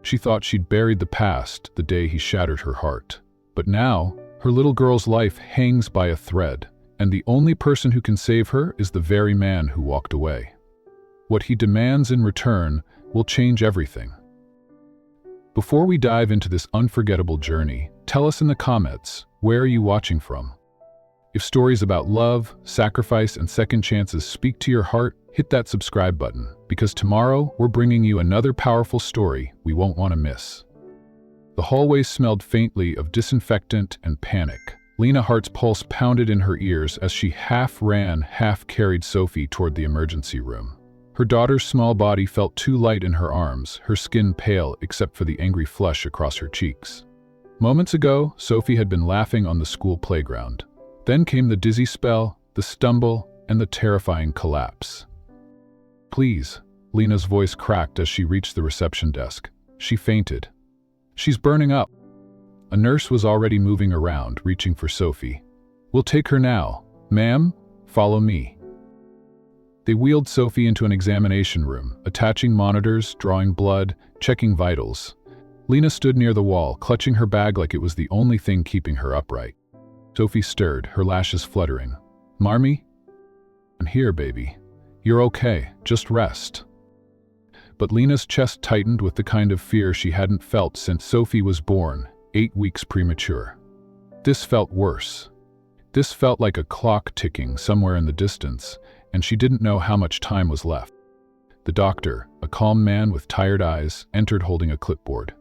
She thought she'd buried the past the day he shattered her heart. But now, her little girl's life hangs by a thread, and the only person who can save her is the very man who walked away. What he demands in return will change everything. Before we dive into this unforgettable journey, tell us in the comments, where are you watching from? If stories about love, sacrifice, and second chances speak to your heart, hit that subscribe button, because tomorrow we're bringing you another powerful story we won't want to miss. The hallways smelled faintly of disinfectant and panic. Lena Hart's pulse pounded in her ears as she half ran, half carried Sophie toward the emergency room. Her daughter's small body felt too light in her arms, her skin pale except for the angry flush across her cheeks. Moments ago, Sophie had been laughing on the school playground. Then came the dizzy spell, the stumble, and the terrifying collapse. "Please," Lena's voice cracked as she reached the reception desk. She fainted. "She's burning up." A nurse was already moving around, reaching for Sophie. "We'll take her now. Ma'am, follow me." They wheeled Sophie into an examination room, attaching monitors, drawing blood, checking vitals. Lena stood near the wall, clutching her bag like it was the only thing keeping her upright. Sophie stirred, her lashes fluttering. "Marmee? I'm here, baby. You're okay, just rest." But Lena's chest tightened with the kind of fear she hadn't felt since Sophie was born, 8 weeks premature. This felt worse. This felt like a clock ticking somewhere in the distance, and she didn't know how much time was left. The doctor, a calm man with tired eyes, entered holding a clipboard.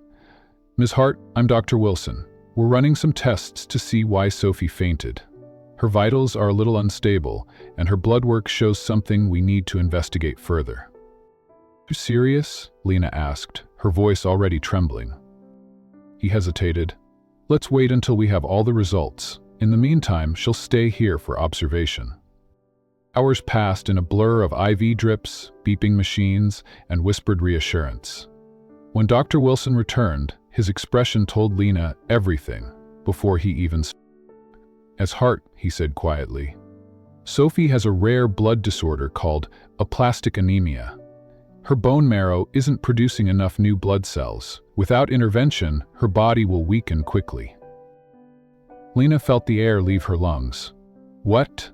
"Ms. Hart, I'm Dr. Wilson. We're running some tests to see why Sophie fainted. Her vitals are a little unstable, and her blood work shows something we need to investigate further." "You serious?" Lena asked, her voice already trembling. He hesitated. "Let's wait until we have all the results. In the meantime, she'll stay here for observation." Hours passed in a blur of IV drips, beeping machines, and whispered reassurance. When Dr. Wilson returned, his expression told Lena everything before he even spoke. "As Hart," he said quietly, "Sophie has a rare blood disorder called aplastic anemia. Her bone marrow isn't producing enough new blood cells. Without intervention, her body will weaken quickly." Lena felt the air leave her lungs. What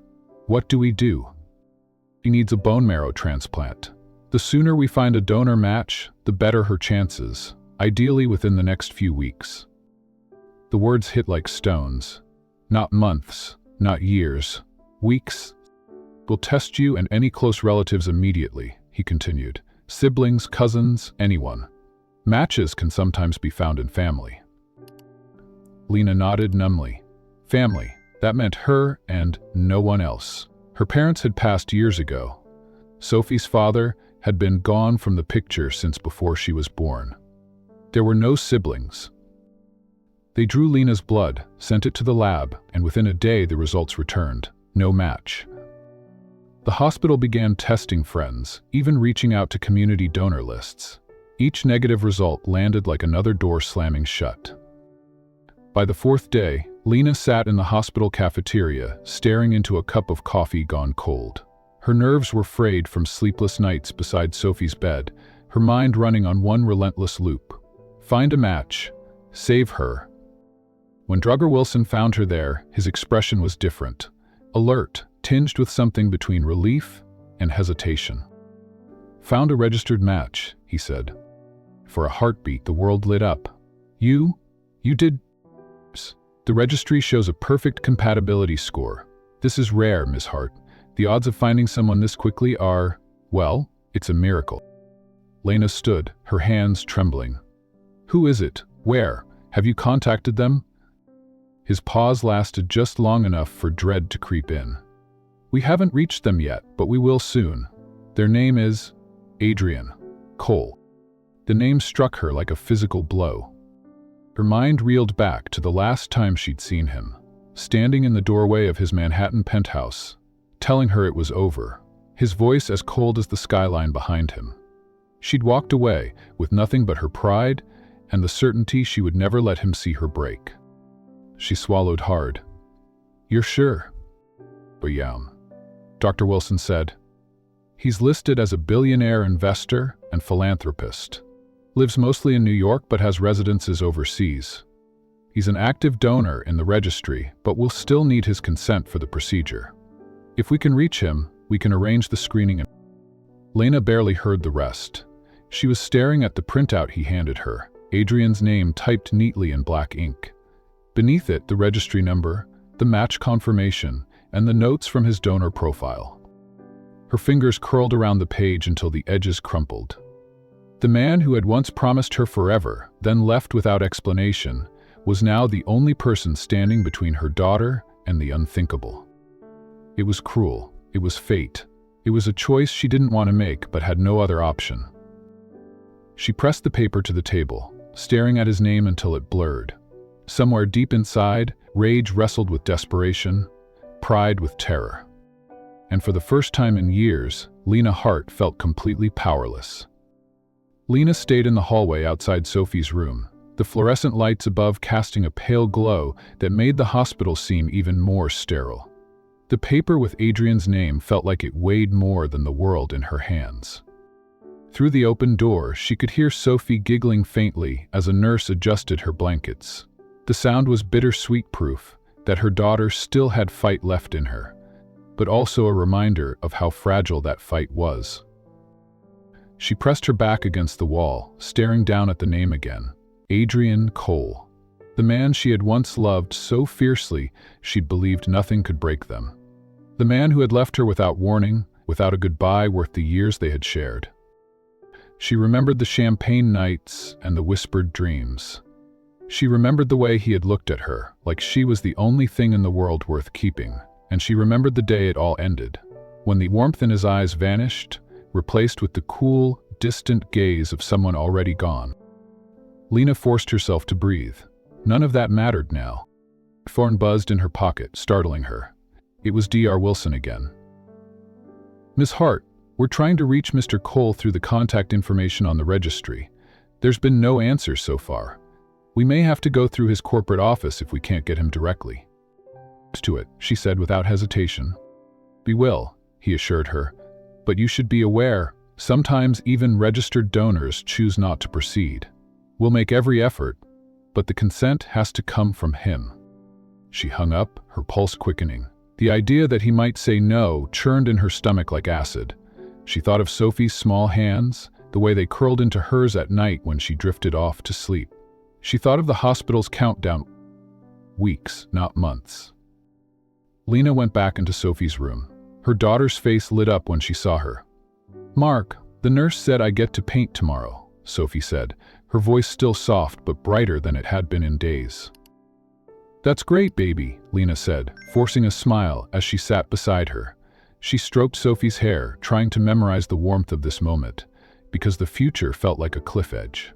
do we do?" "She needs a bone marrow transplant. The sooner we find a donor match, the better her chances, ideally within the next few weeks." The words hit like stones. "Not months, not years, weeks. We'll test you and any close relatives immediately," he continued. "Siblings, cousins, anyone. Matches can sometimes be found in family." Lena nodded numbly. Family, that meant her and no one else. Her parents had passed years ago. Sophie's father had been gone from the picture since before she was born. There were no siblings. They drew Lena's blood, sent it to the lab, and within a day the results returned. No match. The hospital began testing friends, even reaching out to community donor lists. Each negative result landed like another door slamming shut. By the 4th day, Lena sat in the hospital cafeteria, staring into a cup of coffee gone cold. Her nerves were frayed from sleepless nights beside Sophie's bed, her mind running on one relentless loop. Find a match. Save her. When Dr. Wilson found her there, his expression was different. Alert, tinged with something between relief and hesitation. "Found a registered match," he said. For a heartbeat, the world lit up. You did. The registry shows a perfect compatibility score. This is rare, Ms. Hart. The odds of finding someone this quickly are, well, it's a miracle." Lena stood, her hands trembling. "Who is it? Where? Have you contacted them?" His pause lasted just long enough for dread to creep in. "We haven't reached them yet, but we will soon. Their name is Adrian Cole." The name struck her like a physical blow. Her mind reeled back to the last time she'd seen him, standing in the doorway of his Manhattan penthouse, telling her it was over, his voice as cold as the skyline behind him. She'd walked away with nothing but her pride and the certainty she would never let him see her break. She swallowed hard. "You're sure?" "But yeah," Dr. Wilson said. "He's listed as a billionaire investor and philanthropist. Lives mostly in New York but has residences overseas. He's an active donor in the registry, but we'll still need his consent for the procedure. If we can reach him, we can arrange the screening. Lena barely heard the rest. She was staring at the printout he handed her, Adrian's name typed neatly in black ink. Beneath it, the registry number, the match confirmation, and the notes from his donor profile. Her fingers curled around the page until the edges crumpled. The man who had once promised her forever, then left without explanation, was now the only person standing between her daughter and the unthinkable. It was cruel. It was fate. It was a choice she didn't want to make but had no other option. She pressed the paper to the table, staring at his name until it blurred. Somewhere deep inside, rage wrestled with desperation, pride with terror. And for the first time in years, Lena Hart felt completely powerless. Lena stayed in the hallway outside Sophie's room, the fluorescent lights above casting a pale glow that made the hospital seem even more sterile. The paper with Adrian's name felt like it weighed more than the world in her hands. Through the open door, she could hear Sophie giggling faintly as a nurse adjusted her blankets. The sound was bittersweet proof that her daughter still had fight left in her, but also a reminder of how fragile that fight was. She pressed her back against the wall, staring down at the name again. Adrian Cole. The man she had once loved so fiercely she'd believed nothing could break them. The man who had left her without warning, without a goodbye worth the years they had shared. She remembered the champagne nights and the whispered dreams. She remembered the way he had looked at her, like she was the only thing in the world worth keeping, and she remembered the day it all ended, when the warmth in his eyes vanished, replaced with the cool, distant gaze of someone already gone. Lena forced herself to breathe. None of that mattered now. A phone buzzed in her pocket, startling her. It was Dr. Wilson again. "Miss Hart, we're trying to reach Mr. Cole through the contact information on the registry. There's been no answer so far. We may have to go through his corporate office if we can't get him directly." "To it," she said without hesitation. "We will," he assured her. "But you should be aware, sometimes even registered donors choose not to proceed. We'll make every effort, but the consent has to come from him." She hung up, her pulse quickening. The idea that he might say no churned in her stomach like acid. She thought of Sophie's small hands, the way they curled into hers at night when she drifted off to sleep. She thought of the hospital's countdown. Weeks, not months. Lena went back into Sophie's room. Her daughter's face lit up when she saw her. "Mark, the nurse said I get to paint tomorrow," Sophie said, her voice still soft but brighter than it had been in days. "That's great, baby," Lena said, forcing a smile as she sat beside her. She stroked Sophie's hair, trying to memorize the warmth of this moment, because the future felt like a cliff edge.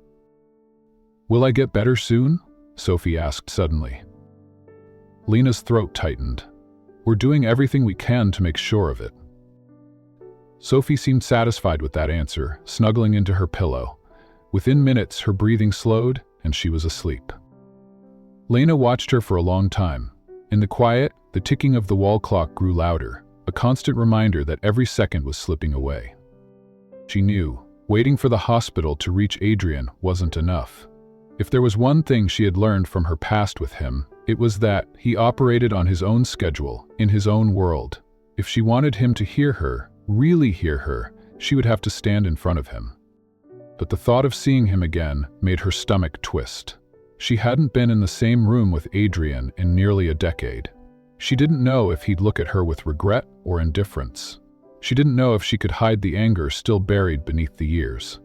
"Will I get better soon?" Sophie asked suddenly. Lena's throat tightened. "We're doing everything we can to make sure of it." Sophie seemed satisfied with that answer, snuggling into her pillow. Within minutes, her breathing slowed, and she was asleep. Lena watched her for a long time. In the quiet, the ticking of the wall clock grew louder, a constant reminder that every second was slipping away. She knew, waiting for the hospital to reach Adrian wasn't enough. If there was one thing she had learned from her past with him, it was that he operated on his own schedule, in his own world. If she wanted him to hear her, really hear her, she would have to stand in front of him. But the thought of seeing him again made her stomach twist. She hadn't been in the same room with Adrian in nearly a decade. She didn't know if he'd look at her with regret or indifference. She didn't know if she could hide the anger still buried beneath the years.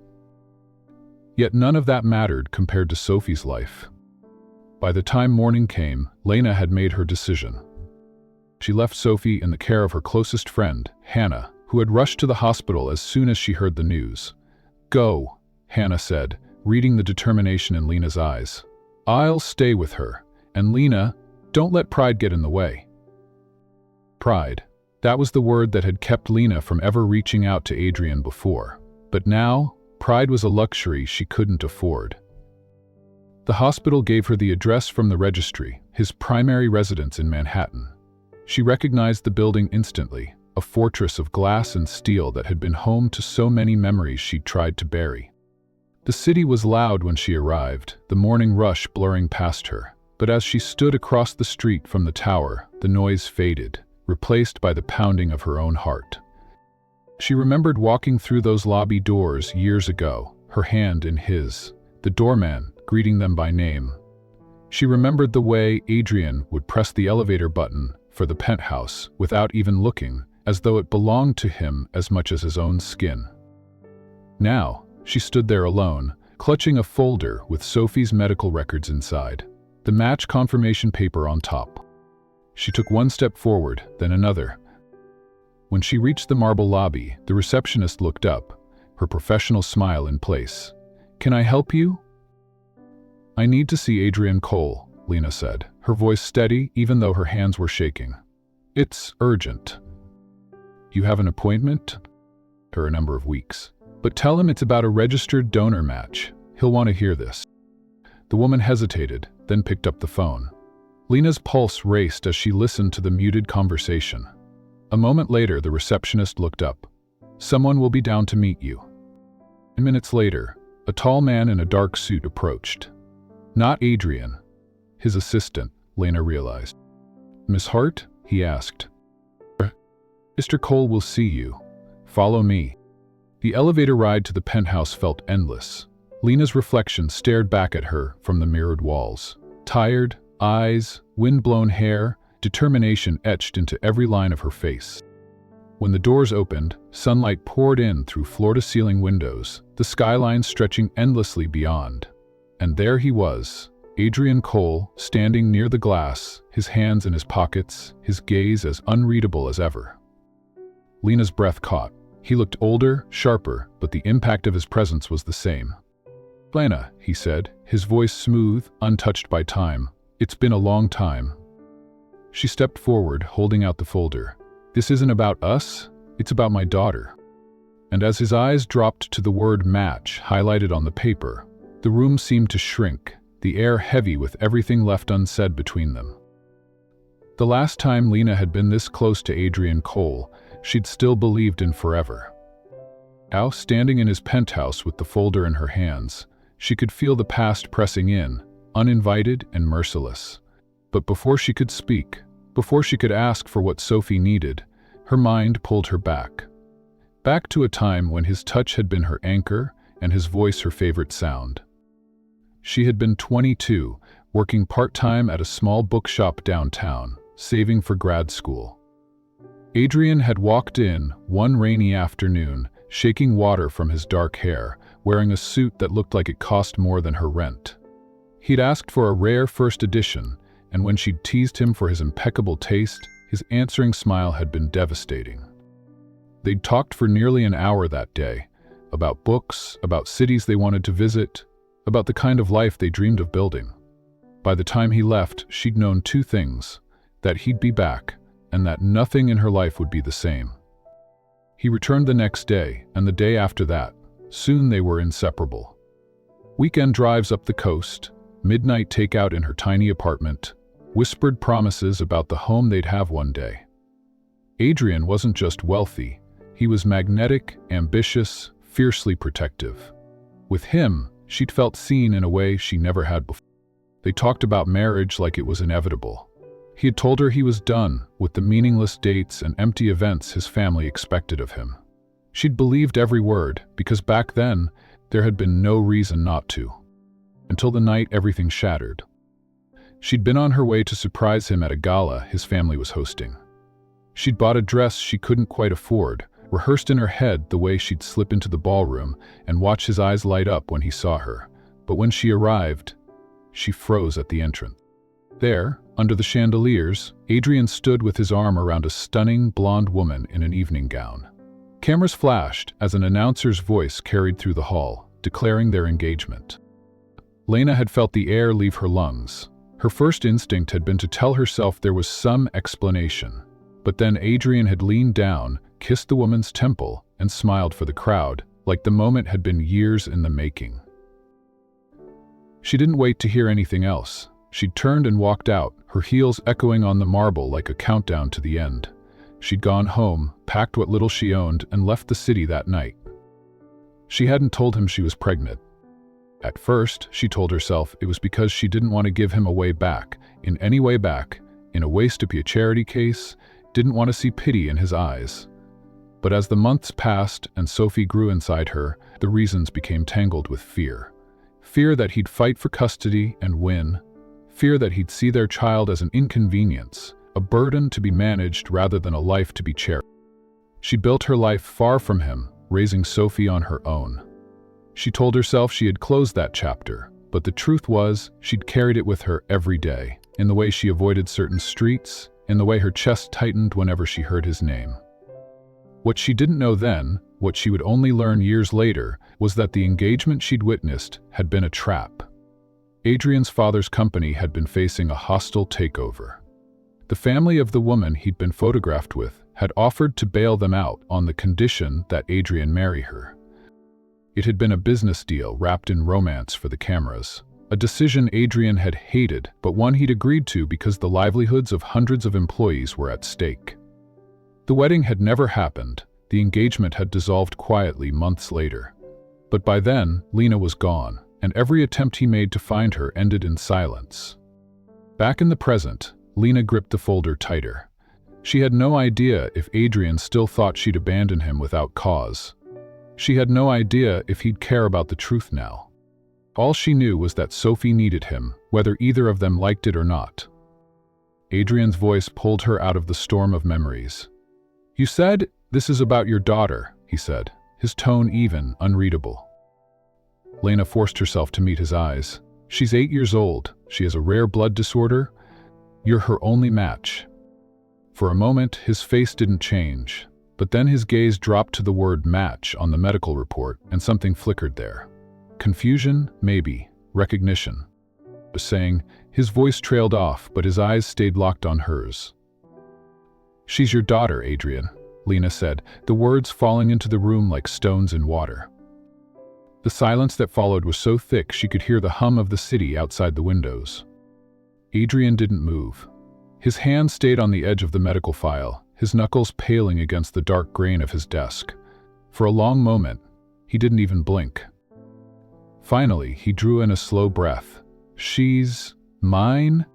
Yet none of that mattered compared to Sophie's life. By the time morning came, Lena had made her decision. She left Sophie in the care of her closest friend, Hannah, who had rushed to the hospital as soon as she heard the news. "Go," Hannah said, reading the determination in Lena's eyes. "I'll stay with her. And Lena, don't let pride get in the way." Pride. That was the word that had kept Lena from ever reaching out to Adrian before. But now, pride was a luxury she couldn't afford. The hospital gave her the address from the registry, his primary residence in Manhattan. She recognized the building instantly, a fortress of glass and steel that had been home to so many memories she'd tried to bury. The city was loud when she arrived, the morning rush blurring past her. But as she stood across the street from the tower, the noise faded, replaced by the pounding of her own heart. She remembered walking through those lobby doors years ago, her hand in his, the doorman greeting them by name. She remembered the way Adrian would press the elevator button for the penthouse without even looking, as though it belonged to him as much as his own skin. Now, she stood there alone, clutching a folder with Sophie's medical records inside, the match confirmation paper on top. She took one step forward, then another. When she reached the marble lobby, the receptionist looked up, her professional smile in place. "Can I help you?" "I need to see Adrian Cole," Lena said, her voice steady even though her hands were shaking. "It's urgent." "You have an appointment?" "For a number of weeks. But tell him it's about a registered donor match. He'll want to hear this." The woman hesitated, then picked up the phone. Lena's pulse raced as she listened to the muted conversation. A moment later, the receptionist looked up. "Someone will be down to meet you." 10 minutes later, a tall man in a dark suit approached. Not Adrian. His assistant, Lena realized. "Miss Hart?" he asked. "Mr. Cole will see you. Follow me." The elevator ride to the penthouse felt endless. Lena's reflection stared back at her from the mirrored walls. Tired, eyes, wind-blown hair, determination etched into every line of her face. When the doors opened, sunlight poured in through floor-to-ceiling windows, the skyline stretching endlessly beyond. And there he was, Adrian Cole, standing near the glass, his hands in his pockets, his gaze as unreadable as ever. Lena's breath caught. He looked older, sharper, but the impact of his presence was the same. "Lena," he said, his voice smooth, untouched by time. "It's been a long time." She stepped forward, holding out the folder. "This isn't about us, it's about my daughter." And as his eyes dropped to the word match highlighted on the paper, the room seemed to shrink, the air heavy with everything left unsaid between them. The last time Lena had been this close to Adrian Cole, she'd still believed in forever. Now, standing in his penthouse with the folder in her hands, she could feel the past pressing in, uninvited and merciless. But before she could speak, before she could ask for what Sophie needed, her mind pulled her back. Back to a time when his touch had been her anchor and his voice her favorite sound. She had been 22, working part-time at a small bookshop downtown, saving for grad school. Adrian had walked in one rainy afternoon, shaking water from his dark hair, wearing a suit that looked like it cost more than her rent. He'd asked for a rare first edition, and when she'd teased him for his impeccable taste, his answering smile had been devastating. They'd talked for nearly an hour that day, about books, about cities they wanted to visit, about the kind of life they dreamed of building. By the time he left, she'd known two things: that he'd be back, and that nothing in her life would be the same. He returned the next day, and the day after that. Soon they were inseparable. Weekend drives up the coast, midnight takeout in her tiny apartment, whispered promises about the home they'd have one day. Adrian wasn't just wealthy, he was magnetic, ambitious, fiercely protective. With him, she'd felt seen in a way she never had before. They talked about marriage like it was inevitable. He had told her he was done with the meaningless dates and empty events his family expected of him. She'd believed every word, because back then, there had been no reason not to. Until the night everything shattered. She'd been on her way to surprise him at a gala his family was hosting. She'd bought a dress she couldn't quite afford, rehearsed in her head the way she'd slip into the ballroom and watch his eyes light up when he saw her. But when she arrived, she froze at the entrance. There, under the chandeliers, Adrian stood with his arm around a stunning blonde woman in an evening gown. Cameras flashed as an announcer's voice carried through the hall, declaring their engagement. Lena had felt the air leave her lungs. Her first instinct had been to tell herself there was some explanation. But then Adrian had leaned down, kissed the woman's temple, and smiled for the crowd, like the moment had been years in the making. She didn't wait to hear anything else. She turned and walked out, her heels echoing on the marble like a countdown to the end. She'd gone home, packed what little she owned, and left the city that night. She hadn't told him she was pregnant. At first, she told herself it was because she didn't want to give him a way back, in any way back, in a ways to be a charity case, didn't want to see pity in his eyes. But as the months passed and Sophie grew inside her, the reasons became tangled with fear. Fear that he'd fight for custody and win. Fear that he'd see their child as an inconvenience, a burden to be managed rather than a life to be cherished. She built her life far from him, raising Sophie on her own. She told herself she had closed that chapter, but the truth was she'd carried it with her every day, in the way she avoided certain streets, in the way her chest tightened whenever she heard his name. What she didn't know then, what she would only learn years later, was that the engagement she'd witnessed had been a trap. Adrian's father's company had been facing a hostile takeover. The family of the woman he'd been photographed with had offered to bail them out on the condition that Adrian marry her. It had been a business deal wrapped in romance for the cameras, a decision Adrian had hated, but one he'd agreed to because the livelihoods of hundreds of employees were at stake. The wedding had never happened, the engagement had dissolved quietly months later. But by then, Lena was gone, and every attempt he made to find her ended in silence. Back in the present, Lena gripped the folder tighter. She had no idea if Adrian still thought she'd abandon him without cause. She had no idea if he'd care about the truth now. All she knew was that Sophie needed him, whether either of them liked it or not. Adrian's voice pulled her out of the storm of memories. "You said this is about your daughter," he said, his tone even, unreadable. Lena forced herself to meet his eyes. "She's 8 years old. She has a rare blood disorder. You're her only match." For a moment, his face didn't change. But then his gaze dropped to the word match on the medical report, and something flickered there. Confusion, maybe. Recognition. Saying, his voice trailed off, but his eyes stayed locked on hers. "She's your daughter, Adrian," Lena said, the words falling into the room like stones in water. The silence that followed was so thick she could hear the hum of the city outside the windows. Adrian didn't move. His hand stayed on the edge of the medical file, his knuckles paling against the dark grain of his desk. For a long moment, he didn't even blink. Finally, he drew in a slow breath. "She's mine?"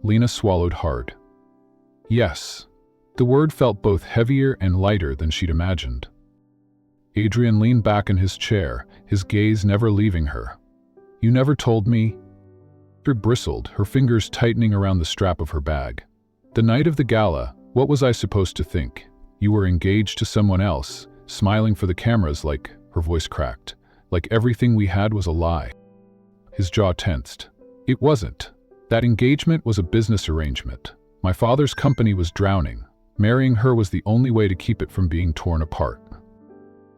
Lena swallowed hard. Yes. The word felt both heavier and lighter than she'd imagined. Adrian leaned back in his chair, his gaze never leaving her. "You never told me?" Her bristled, her fingers tightening around the strap of her bag. "The night of the gala, what was I supposed to think? You were engaged to someone else, smiling for the cameras like," her voice cracked, "like everything we had was a lie." His jaw tensed. "It wasn't. That engagement was a business arrangement. My father's company was drowning. Marrying her was the only way to keep it from being torn apart."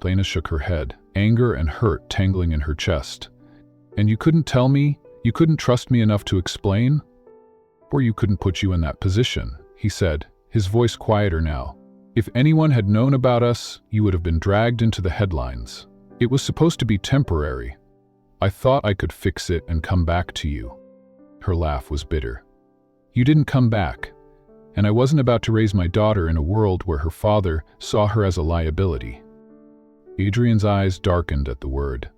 Lena shook her head, anger and hurt tangling in her chest. "And you couldn't tell me? You couldn't trust me enough to explain?" "Or you couldn't put you in that position," he said, his voice quieter now. "If anyone had known about us, you would have been dragged into the headlines. It was supposed to be temporary. I thought I could fix it and come back to you." Her laugh was bitter. "You didn't come back. And I wasn't about to raise my daughter in a world where her father saw her as a liability." Adrian's eyes darkened at the word.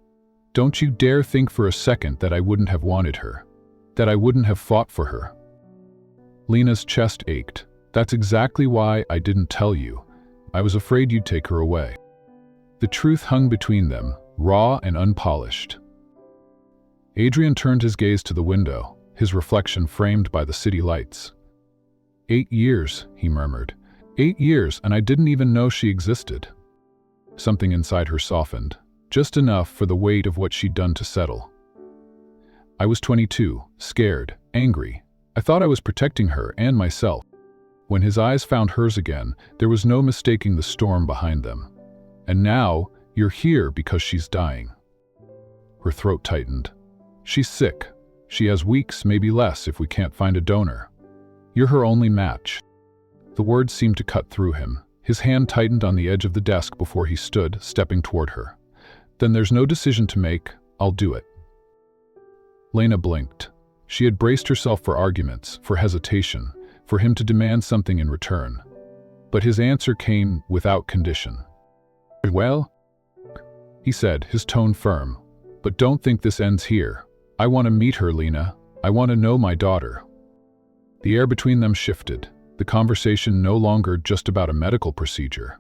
"Don't you dare think for a second that I wouldn't have wanted her. That I wouldn't have fought for her." Lena's chest ached. "That's exactly why I didn't tell you. I was afraid you'd take her away." The truth hung between them, raw and unpolished. Adrian turned his gaze to the window, his reflection framed by the city lights. 8 years, he murmured. 8 years, and I didn't even know she existed." Something inside her softened, just enough for the weight of what she'd done to settle. "I was 22, scared, angry. I thought I was protecting her and myself." When his eyes found hers again, there was no mistaking the storm behind them. "And now, you're here because she's dying." Her throat tightened. "She's sick. She has weeks, maybe less, if we can't find a donor. You're her only match." The words seemed to cut through him. His hand tightened on the edge of the desk before he stood, stepping toward her. "Then there's no decision to make. I'll do it." Lena blinked. She had braced herself for arguments, for hesitation, for him to demand something in return. But his answer came without condition. "Well," he said, his tone firm, But don't think this ends here. I want to meet her, Lena. I want to know my daughter. The air between them shifted, the conversation no longer just about a medical procedure.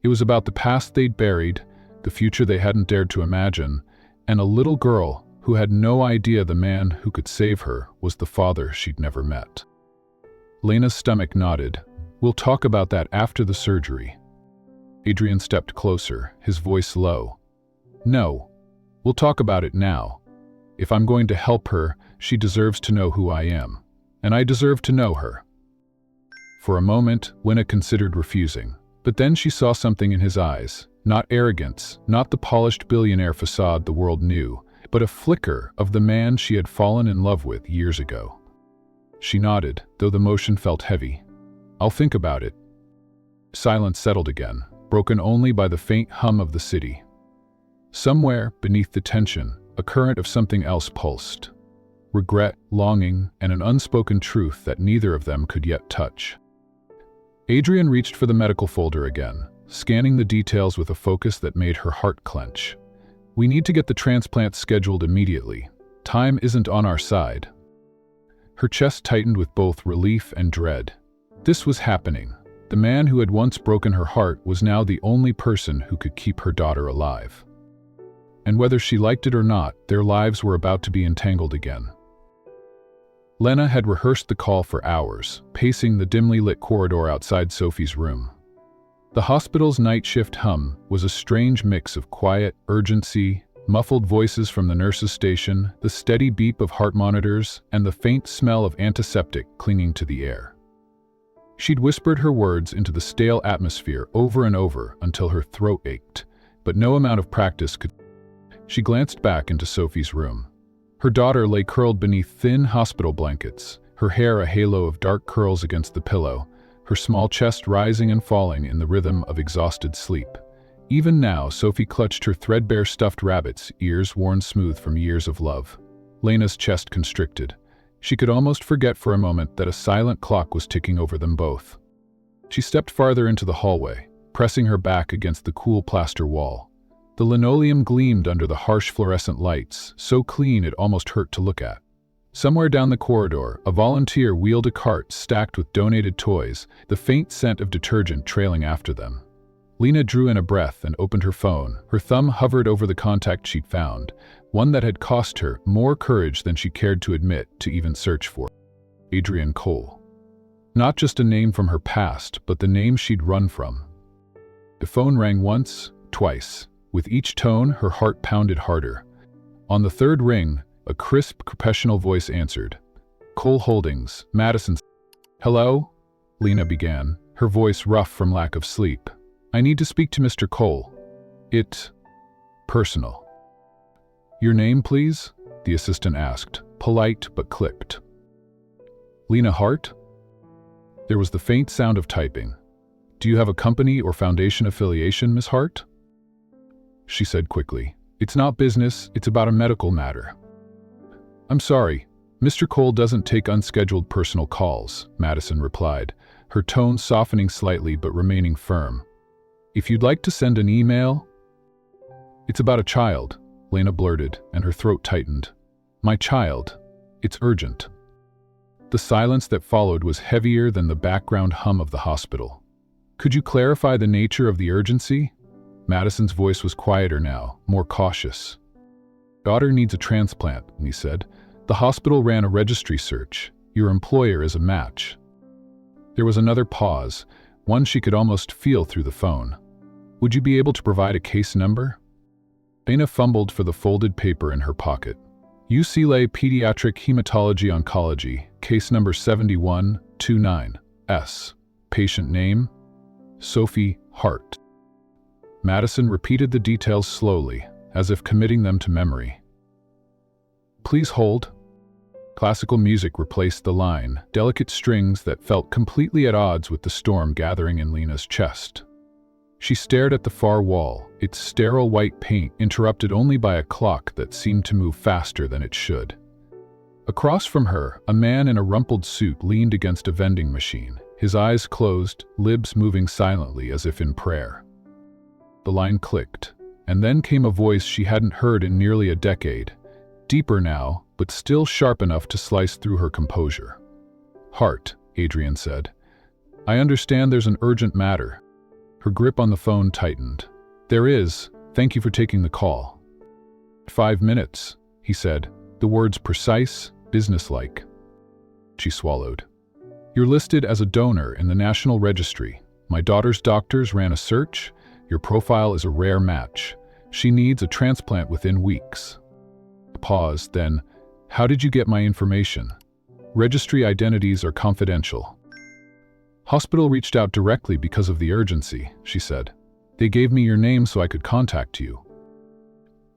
It was about the past they'd buried, the future they hadn't dared to imagine, and a little girl who had no idea the man who could save her was the father she'd never met. Lena's stomach nodded. We'll talk about that after the surgery. Adrian stepped closer, his voice low. No, we'll talk about it now. If I'm going to help her, she deserves to know who I am, and I deserve to know her. For a moment, Lena considered refusing, but then she saw something in his eyes, not arrogance, not the polished billionaire facade the world knew, but a flicker of the man she had fallen in love with years ago. She nodded, though the motion felt heavy. I'll think about it. Silence settled again, broken only by the faint hum of the city. Somewhere, beneath the tension, a current of something else pulsed. Regret, longing, and an unspoken truth that neither of them could yet touch. Adrian reached for the medical folder again, scanning the details with a focus that made her heart clench. We need to get the transplant scheduled immediately. Time isn't on our side. Her chest tightened with both relief and dread. This was happening. The man who had once broken her heart was now the only person who could keep her daughter alive. And whether she liked it or not, their lives were about to be entangled again. Lena had rehearsed the call for hours, pacing the dimly lit corridor outside Sophie's room. The hospital's night shift hum was a strange mix of quiet, urgency, muffled voices from the nurse's station, the steady beep of heart monitors, and the faint smell of antiseptic clinging to the air. She'd whispered her words into the stale atmosphere over and over until her throat ached, but no amount of practice could. She glanced back into Sophie's room. Her daughter lay curled beneath thin hospital blankets, her hair a halo of dark curls against the pillow, her small chest rising and falling in the rhythm of exhausted sleep. Even now, Sophie clutched her threadbare stuffed rabbit's ears worn smooth from years of love. Lena's chest constricted. She could almost forget for a moment that a silent clock was ticking over them both. She stepped farther into the hallway, pressing her back against the cool plaster wall. The linoleum gleamed under the harsh fluorescent lights, so clean it almost hurt to look at. Somewhere down the corridor, a volunteer wheeled a cart stacked with donated toys, the faint scent of detergent trailing after them. Lena drew in a breath and opened her phone. Her thumb hovered over the contact she'd found, one that had cost her more courage than she cared to admit to even search for. Adrian Cole. Not just a name from her past, but the name she'd run from. The phone rang once, twice. With each tone, her heart pounded harder. On the third ring, a crisp, professional voice answered. Cole Holdings, Madison. Hello? Lena began, her voice rough from lack of sleep. I need to speak to Mr. Cole. Personal. Your name, please? The assistant asked, polite but clipped. Lena Hart? There was the faint sound of typing. Do you have a company or foundation affiliation, Miss Hart? She said quickly. It's not business, it's about a medical matter. I'm sorry, Mr. Cole doesn't take unscheduled personal calls, Madison replied, her tone softening slightly but remaining firm. If you'd like to send an email. It's about a child, Lena blurted, and her throat tightened. My child. It's urgent. The silence that followed was heavier than the background hum of the hospital. Could you clarify the nature of the urgency? Madison's voice was quieter now, more cautious. Daughter needs a transplant, he said. The hospital ran a registry search. Your employer is a match. There was another pause, one she could almost feel through the phone. Would you be able to provide a case number? Lena fumbled for the folded paper in her pocket. UCLA Pediatric Hematology Oncology, case number 7129S. Patient name? Sophie Hart. Madison repeated the details slowly, as if committing them to memory. Please hold. Classical music replaced the line, delicate strings that felt completely at odds with the storm gathering in Lena's chest. She stared at the far wall, its sterile white paint interrupted only by a clock that seemed to move faster than it should. Across from her, a man in a rumpled suit leaned against a vending machine, his eyes closed, lips moving silently as if in prayer. The line clicked. And then came a voice she hadn't heard in nearly a decade, deeper now, but still sharp enough to slice through her composure. "Hart," Adrian said. "I understand there's an urgent matter." Her grip on the phone tightened. "There is. Thank you for taking the call." "5 minutes," he said, the words precise, businesslike. She swallowed. "You're listed as a donor in the National Registry. My daughter's doctors ran a search. Your profile is a rare match. She needs a transplant within weeks." Pause, then, "How did you get my information?" "Registry identities are confidential." "Hospital reached out directly because of the urgency," she said. "They gave me your name so I could contact you."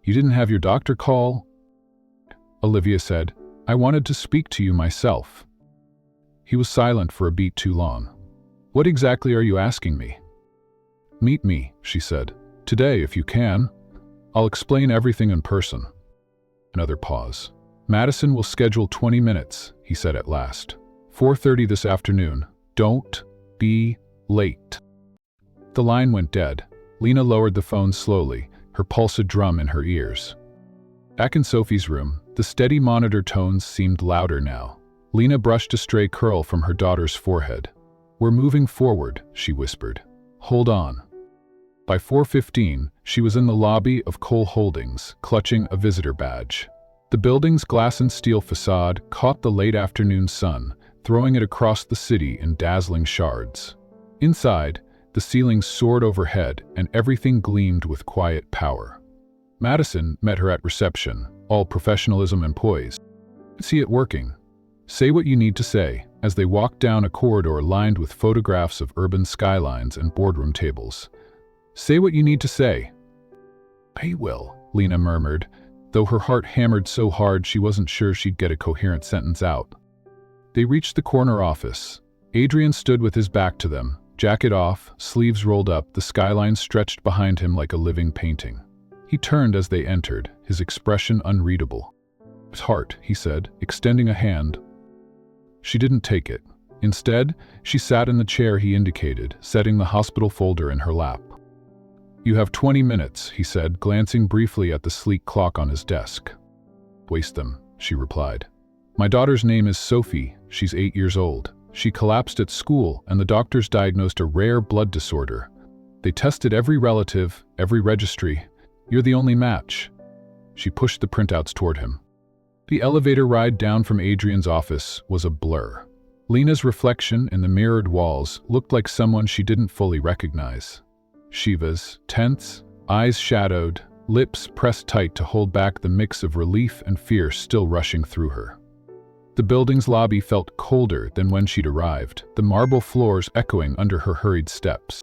"You didn't have your doctor call?" Olivia said. "I wanted to speak to you myself." He was silent for a beat too long. "What exactly are you asking me?" "Meet me," she said. "Today, if you can. I'll explain everything in person." Another pause. "Madison will schedule 20 minutes, he said at last. 4:30 this afternoon. Don't be late." The line went dead. Lena lowered the phone slowly, her pulse a drum in her ears. Back in Sophie's room, the steady monitor tones seemed louder now. Lena brushed a stray curl from her daughter's forehead. "We're moving forward," she whispered. "Hold on." By 4:15, she was in the lobby of Cole Holdings, clutching a visitor badge. The building's glass and steel facade caught the late afternoon sun, throwing it across the city in dazzling shards. Inside, the ceilings soared overhead and everything gleamed with quiet power. Madison met her at reception, all professionalism and poise. "See it working. Say what you need to say," as they walked down a corridor lined with photographs of urban skylines and boardroom tables. "Say what you need to say." "I will," Lena murmured, though her heart hammered so hard she wasn't sure she'd get a coherent sentence out. They reached the corner office. Adrian stood with his back to them, jacket off, sleeves rolled up, the skyline stretched behind him like a living painting. He turned as they entered, his expression unreadable. "Hart," he said, extending a hand. She didn't take it. Instead, she sat in the chair he indicated, setting the hospital folder in her lap. "You have 20 minutes, he said, glancing briefly at the sleek clock on his desk. "Waste them," she replied. "My daughter's name is Sophie. She's 8 years old. She collapsed at school, and the doctors diagnosed a rare blood disorder. They tested every relative, every registry. You're the only match." She pushed the printouts toward him. The elevator ride down from Adrian's office was a blur. Lena's reflection in the mirrored walls looked like someone she didn't fully recognize. Shiva's, tense, eyes shadowed, lips pressed tight to hold back the mix of relief and fear still rushing through her. The building's lobby felt colder than when she'd arrived, the marble floors echoing under her hurried steps.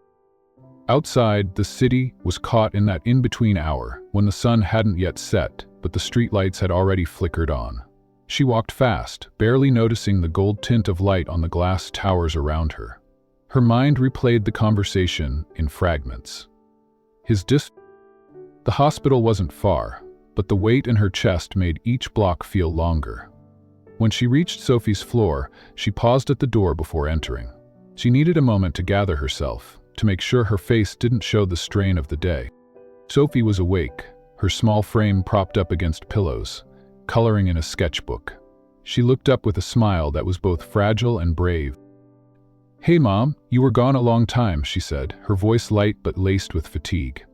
Outside, the city was caught in that in-between hour when the sun hadn't yet set, but the streetlights had already flickered on. She walked fast, barely noticing the gold tint of light on the glass towers around her. Her mind replayed the conversation in fragments. The hospital wasn't far, but the weight in her chest made each block feel longer. When she reached Sophie's floor, she paused at the door before entering. She needed a moment to gather herself, to make sure her face didn't show the strain of the day. Sophie was awake, her small frame propped up against pillows, coloring in a sketchbook. She looked up with a smile that was both fragile and brave. "Hey, Mom, you were gone a long time," she said, her voice light but laced with fatigue.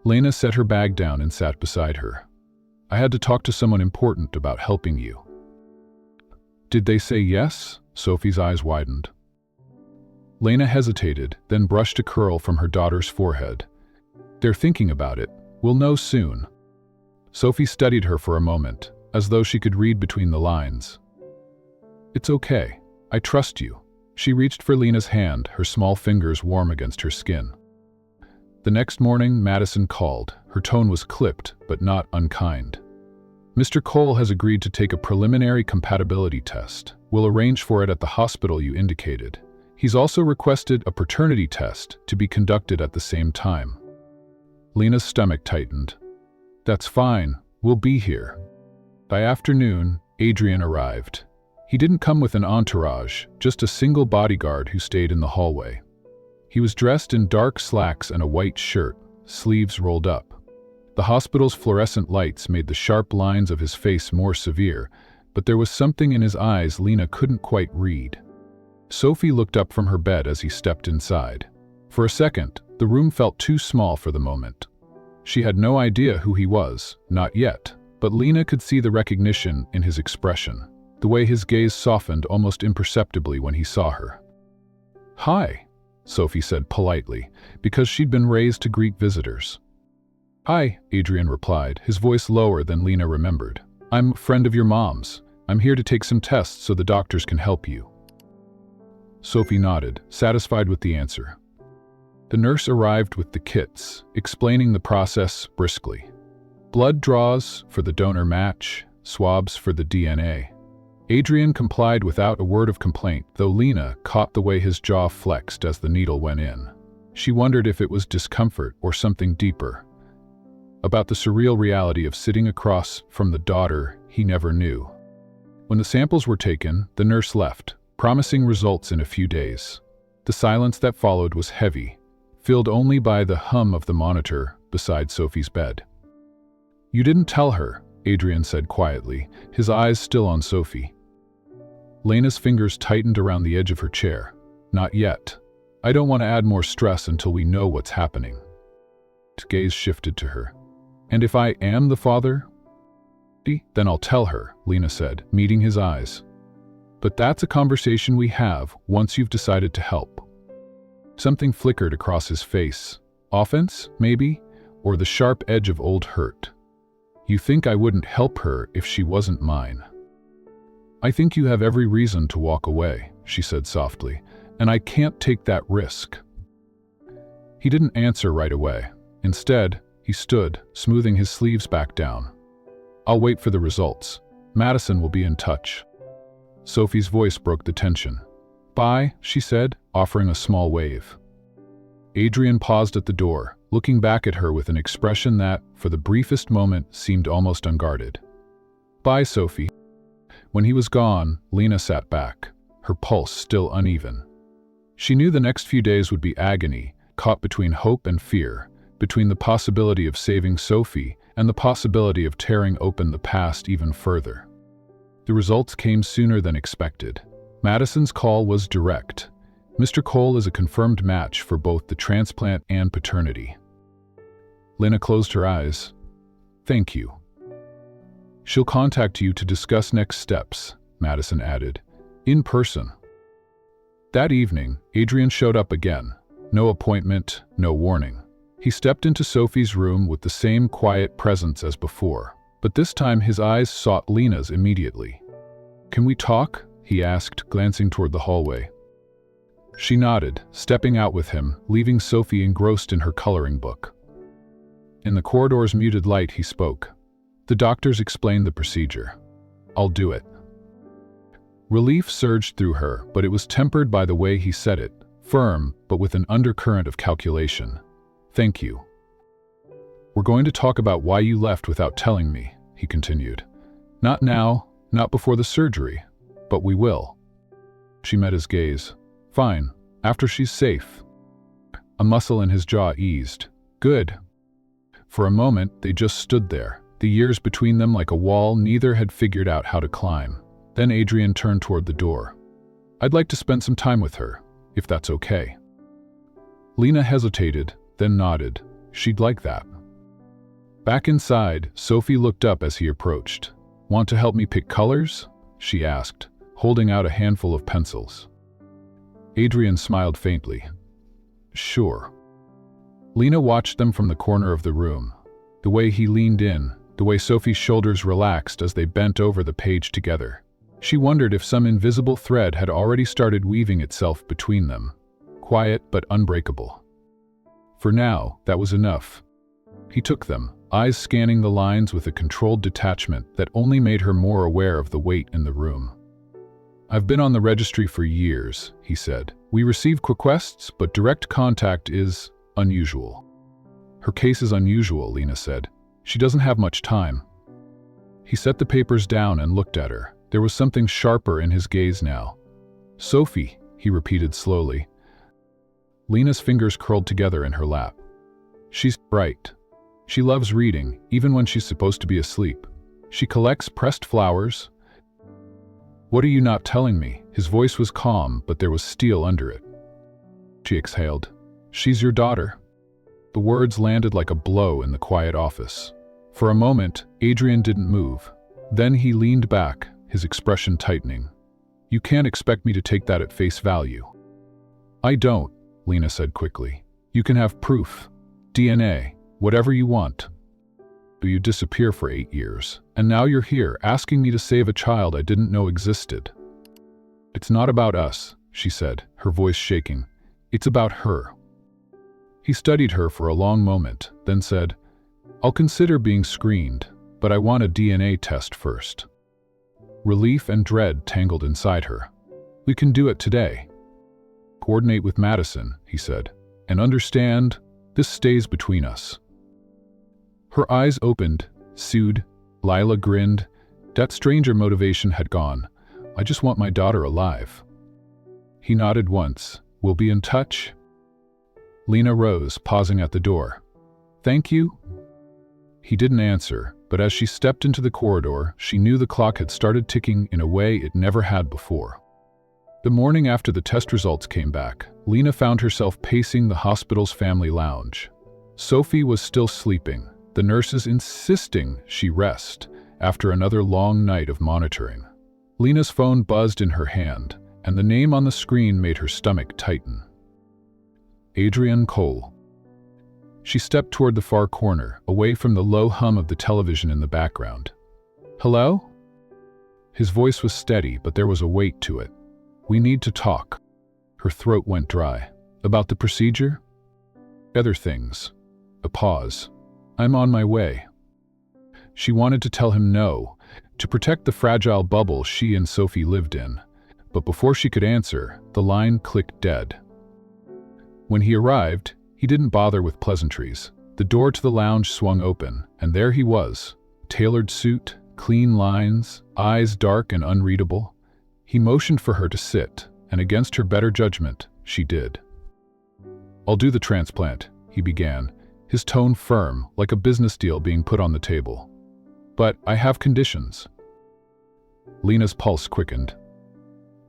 Lena set her bag down and sat beside her. "I had to talk to someone important about helping you." "Did they say yes?" Sophie's eyes widened. Lena hesitated, then brushed a curl from her daughter's forehead. "They're thinking about it. We'll know soon." Sophie studied her for a moment, as though she could read between the lines. "It's okay. I trust you." She reached for Lena's hand, her small fingers warm against her skin. The next morning, Madison called. Her tone was clipped, but not unkind. "Mr. Cole has agreed to take a preliminary compatibility test. We'll arrange for it at the hospital you indicated. He's also requested a paternity test to be conducted at the same time." Lena's stomach tightened. "That's fine. We'll be here." By afternoon, Adrian arrived. He didn't come with an entourage, just a single bodyguard who stayed in the hallway. He was dressed in dark slacks and a white shirt, sleeves rolled up. The hospital's fluorescent lights made the sharp lines of his face more severe, but there was something in his eyes Lena couldn't quite read. Sophie looked up from her bed as he stepped inside. For a second, the room felt too small for the moment. She had no idea who he was, not yet, but Lena could see the recognition in his expression, the way his gaze softened almost imperceptibly when he saw her. "Hi," Sophie said politely, because she'd been raised to greet visitors. "Hi," Adrian replied, his voice lower than Lena remembered. "I'm a friend of your mom's. I'm here to take some tests so the doctors can help you." Sophie nodded, satisfied with the answer. The nurse arrived with the kits, explaining the process briskly. Blood draws for the donor match, swabs for the DNA. Adrian complied without a word of complaint, though Lena caught the way his jaw flexed as the needle went in. She wondered if it was discomfort or something deeper, about the surreal reality of sitting across from the daughter he never knew. When the samples were taken, the nurse left, promising results in a few days. The silence that followed was heavy, filled only by the hum of the monitor beside Sophie's bed. "You didn't tell her," Adrian said quietly, his eyes still on Sophie. Lena's fingers tightened around the edge of her chair. "Not yet. I don't want to add more stress until we know what's happening." His gaze shifted to her. "And if I am the father?" "Then I'll tell her," Lena said, meeting his eyes. "But that's a conversation we have once you've decided to help." Something flickered across his face. Offense, maybe? Or the sharp edge of old hurt. "You think I wouldn't help her if she wasn't mine?" "I think you have every reason to walk away," she said softly, "and I can't take that risk." He didn't answer right away. Instead, he stood, smoothing his sleeves back down. "I'll wait for the results. Madison will be in touch." Sophie's voice broke the tension. "Bye," she said, offering a small wave. Adrian paused at the door, looking back at her with an expression that, for the briefest moment, seemed almost unguarded. "Bye, Sophie." When he was gone, Lena sat back, her pulse still uneven. She knew the next few days would be agony, caught between hope and fear, between the possibility of saving Sophie and the possibility of tearing open the past even further. The results came sooner than expected. Madison's call was direct. "Mr. Cole is a confirmed match for both the transplant and paternity." Lena closed her eyes. "Thank you." "She'll contact you to discuss next steps," Madison added. "In person." That evening, Adrian showed up again. No appointment, no warning. He stepped into Sophie's room with the same quiet presence as before, but this time his eyes sought Lena's immediately. "Can we talk?" he asked, glancing toward the hallway. She nodded, stepping out with him, leaving Sophie engrossed in her coloring book. In the corridor's muted light, he spoke. "The doctors explained the procedure. I'll do it." Relief surged through her, but it was tempered by the way he said it, firm, but with an undercurrent of calculation. "Thank you." "We're going to talk about why you left without telling me," he continued. "Not now, not before the surgery, but we will." She met his gaze. "Fine, after she's safe." A muscle in his jaw eased. "Good." For a moment, they just stood there, the years between them like a wall neither had figured out how to climb. Then Adrian turned toward the door. "I'd like to spend some time with her, if that's okay." Lena hesitated, then nodded. She'd like that. Back inside, Sophie looked up as he approached. "Want to help me pick colors?" she asked, holding out a handful of pencils. Adrian smiled faintly. "Sure." Lena watched them from the corner of the room. The way he leaned in, the way Sophie's shoulders relaxed as they bent over the page together. She wondered if some invisible thread had already started weaving itself between them. Quiet but unbreakable. For now, that was enough. He took them, eyes scanning the lines with a controlled detachment that only made her more aware of the weight in the room. "I've been on the registry for years," he said. "We receive requests, but direct contact is unusual." "Her case is unusual," Lena said. "She doesn't have much time." He set the papers down and looked at her. There was something sharper in his gaze now. "Sophie," he repeated slowly. Lena's fingers curled together in her lap. She's bright. She loves reading, even when she's supposed to be asleep. She collects pressed flowers. What are you not telling me? His voice was calm, but there was steel under it. She exhaled. She's your daughter. The words landed like a blow in the quiet office. For a moment, Adrian didn't move. Then he leaned back, his expression tightening. You can't expect me to take that at face value. I don't, Lena said quickly. You can have proof. DNA. Whatever you want. You disappear for 8 years, and now you're here asking me to save a child I didn't know existed. It's not about us, she said, her voice shaking. It's about her. He studied her for a long moment, then said, I'll consider being screened, but I want a DNA test first. Relief and dread tangled inside her. We can do it today. Coordinate with Madison, he said, and understand, this stays between us. Her eyes opened, soothed. Lila grinned. That stranger motivation had gone. I just want my daughter alive. He nodded once. We'll be in touch. Lena rose, pausing at the door. Thank you? He didn't answer, but as she stepped into the corridor, she knew the clock had started ticking in a way it never had before. The morning after the test results came back, Lena found herself pacing the hospital's family lounge. Sophie was still sleeping, the nurses insisting she rest after another long night of monitoring. Lena's phone buzzed in her hand, and the name on the screen made her stomach tighten. Adrian Cole. She stepped toward the far corner, away from the low hum of the television in the background. Hello? His voice was steady, but there was a weight to it. We need to talk. Her throat went dry. About the procedure? Other things. A pause. I'm on my way. She wanted to tell him no, to protect the fragile bubble she and Sophie lived in. But before she could answer, the line clicked dead. When he arrived, he didn't bother with pleasantries. The door to the lounge swung open, and there he was. Tailored suit, clean lines, eyes dark and unreadable. He motioned for her to sit, and against her better judgment, she did. I'll do the transplant, he began, his tone firm, like a business deal being put on the table. But I have conditions. Lena's pulse quickened.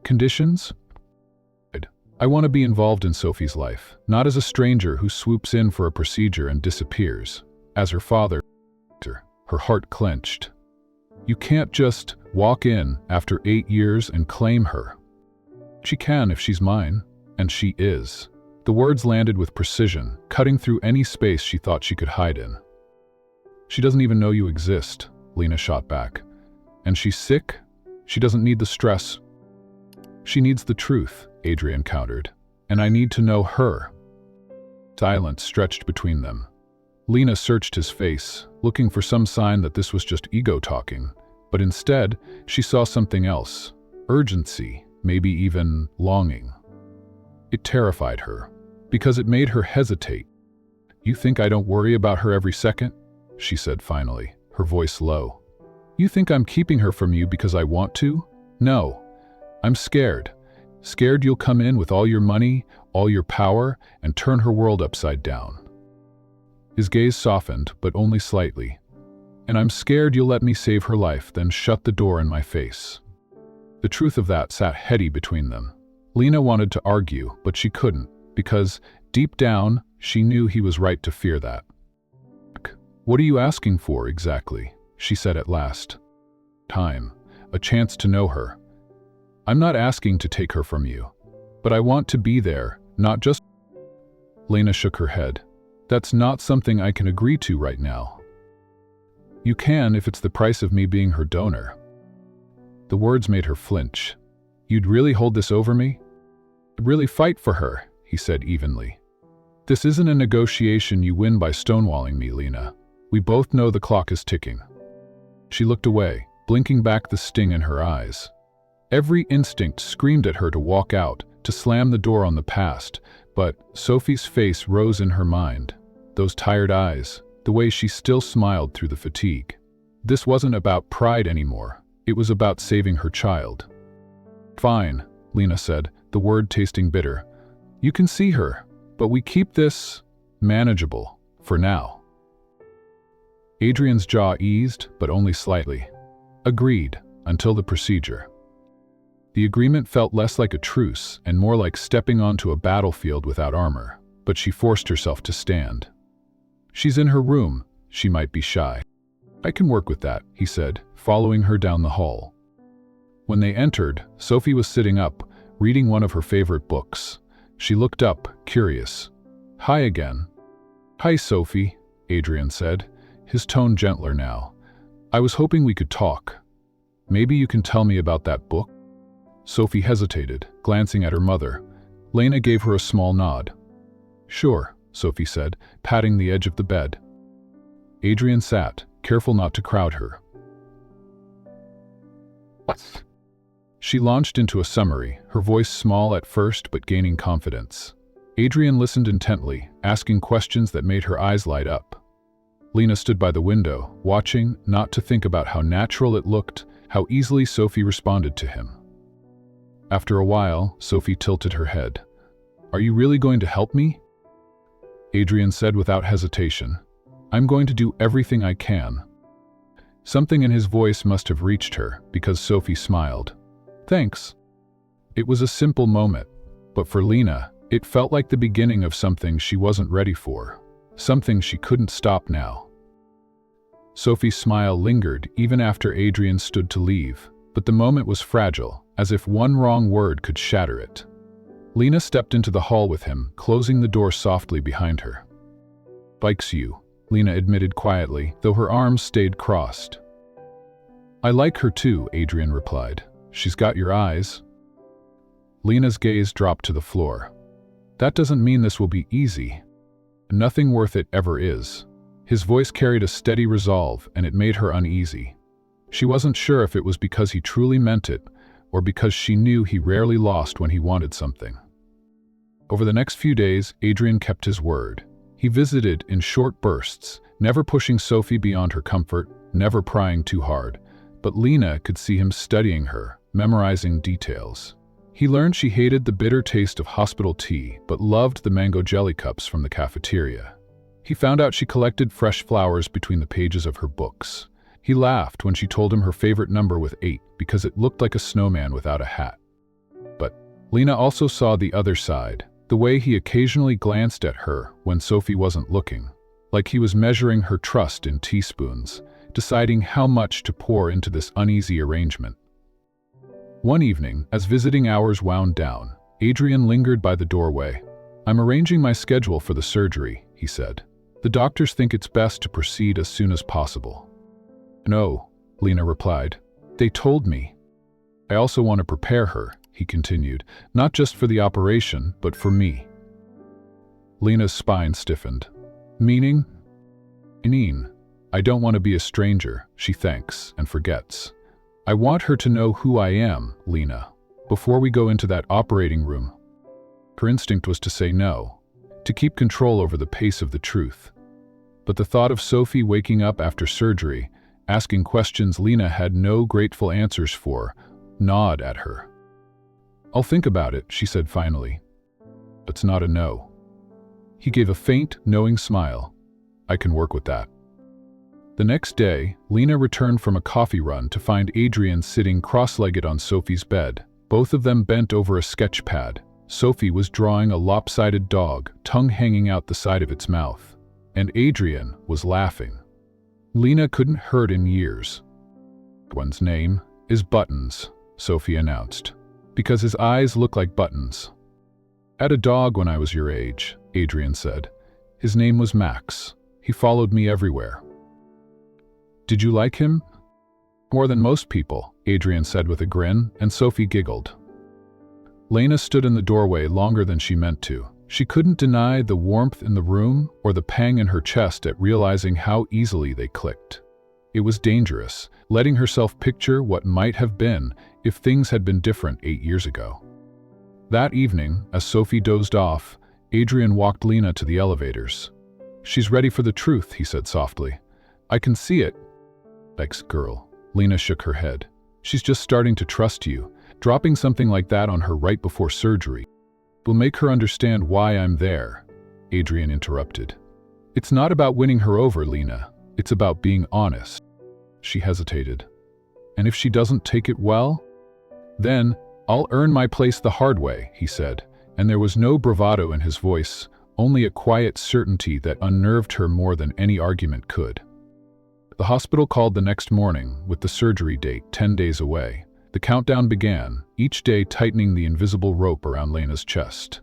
Conditions? I want to be involved in Sophie's life, not as a stranger who swoops in for a procedure and disappears. As her father, her heart clenched. You can't just walk in after 8 years and claim her. She can if she's mine, and she is. The words landed with precision, cutting through any space she thought she could hide in. She doesn't even know you exist, Lena shot back. And she's sick? She doesn't need the stress. She needs the truth, Adrian countered. And I need to know her. Silence stretched between them. Lena searched his face, looking for some sign that this was just ego talking. But instead, she saw something else. Urgency, maybe even longing. It terrified her, because it made her hesitate. You think I don't worry about her every second? She said finally, her voice low. You think I'm keeping her from you because I want to? No. I'm scared. Scared you'll come in with all your money, all your power, and turn her world upside down. His gaze softened, but only slightly. And I'm scared you'll let me save her life, then shut the door in my face. The truth of that sat heady between them. Lena wanted to argue, but she couldn't, because, deep down, she knew he was right to fear that. What are you asking for, exactly? She said at last. Time. A chance to know her. I'm not asking to take her from you, but I want to be there, not just... Lena shook her head. That's not something I can agree to right now. You can if it's the price of me being her donor. The words made her flinch. You'd really hold this over me? I'd really fight for her, he said evenly. This isn't a negotiation you win by stonewalling me, Lena. We both know the clock is ticking. She looked away, blinking back the sting in her eyes. Every instinct screamed at her to walk out, to slam the door on the past, but Sophie's face rose in her mind. Those tired eyes, the way she still smiled through the fatigue. This wasn't about pride anymore. It was about saving her child. Fine, Lena said, the word tasting bitter. You can see her, but we keep this manageable, For now. Adrian's jaw eased, but only slightly. Agreed, until the procedure. The agreement felt less like a truce and more like stepping onto a battlefield without armor, but she forced herself to stand. She's in her room, she might be shy. I can work with that, he said, following her down the hall. When they entered, Sophie was sitting up, reading one of her favorite books. She looked up, curious. Hi again. Hi, Sophie, Adrian said, his tone gentler now. I was hoping we could talk. Maybe you can tell me about that book? Sophie hesitated, glancing at her mother. Lena gave her a small nod. Sure, Sophie said, patting the edge of the bed. Adrian sat, careful not to crowd her. What? She launched into a summary, her voice small at first but gaining confidence. Adrian listened intently, asking questions that made her eyes light up. Lena stood by the window, watching, not to think about how natural it looked, how easily Sophie responded to him. After a while, Sophie tilted her head. Are you really going to help me? Adrian said without hesitation. I'm going to do everything I can. Something in his voice must have reached her, because Sophie smiled. Thanks. It was a simple moment, but for Lena, it felt like the beginning of something she wasn't ready for, something she couldn't stop now. Sophie's smile lingered even after Adrian stood to leave, but the moment was fragile, as if one wrong word could shatter it. Lena stepped into the hall with him, closing the door softly behind her. Likes you, Lena admitted quietly, though her arms stayed crossed. I like her too, Adrian replied. She's got your eyes. Lena's gaze dropped to the floor. That doesn't mean this will be easy. Nothing worth it ever is. His voice carried a steady resolve, and it made her uneasy. She wasn't sure if it was because he truly meant it, or because she knew he rarely lost when he wanted something. Over the next few days, Adrian kept his word. He visited in short bursts, never pushing Sophie beyond her comfort, never prying too hard. But Lena could see him studying her, memorizing details. He learned she hated the bitter taste of hospital tea, but loved the mango jelly cups from the cafeteria. He found out she collected fresh flowers between the pages of her books. He laughed when she told him her favorite number was 8 because it looked like a snowman without a hat. But Lena also saw the other side, the way he occasionally glanced at her when Sophie wasn't looking, like he was measuring her trust in teaspoons, deciding how much to pour into this uneasy arrangement. One evening, as visiting hours wound down, Adrian lingered by the doorway. I'm arranging my schedule for the surgery, he said. The doctors think it's best to proceed as soon as possible. No, Lena replied. They told me. I also want to prepare her, he continued, not just for the operation, but for me. Lena's spine stiffened. Meaning? I don't want to be a stranger, she thanks and forgets. I want her to know who I am, Lena, before we go into that operating room. Her instinct was to say no, to keep control over the pace of the truth. But the thought of Sophie waking up after surgery, asking questions Lena had no grateful answers for, gnawed at her. I'll think about it, she said finally. It's not a no. He gave a faint, knowing smile. I can work with that. The next day, Lena returned from a coffee run to find Adrian sitting cross-legged on Sophie's bed, both of them bent over a sketch pad. Sophie was drawing a lopsided dog, tongue hanging out the side of its mouth, and Adrian was laughing. Lena couldn't hurt in years. One's name is Buttons, Sophie announced, because his eyes look like buttons. I had a dog when I was your age, Adrian said. His name was Max. He followed me everywhere. Did you like him? More than most people, Adrian said with a grin, and Sophie giggled. Lena stood in the doorway longer than she meant to. She couldn't deny the warmth in the room or the pang in her chest at realizing how easily they clicked. It was dangerous, letting herself picture what might have been if things had been different 8 years ago. That evening, as Sophie dozed off, Adrian walked Lena to the elevators. She's ready for the truth, he said softly. I can see it. Ex-girl. Lena shook her head. She's just starting to trust you. Dropping something like that on her right before surgery will make her understand why I'm there, Adrian interrupted. It's not about winning her over, Lena. It's about being honest. She hesitated. And if she doesn't take it well? Then, I'll earn my place the hard way, he said, and there was no bravado in his voice, only a quiet certainty that unnerved her more than any argument could. The hospital called the next morning, with the surgery date 10 days away. The countdown began, each day tightening the invisible rope around Lena's chest.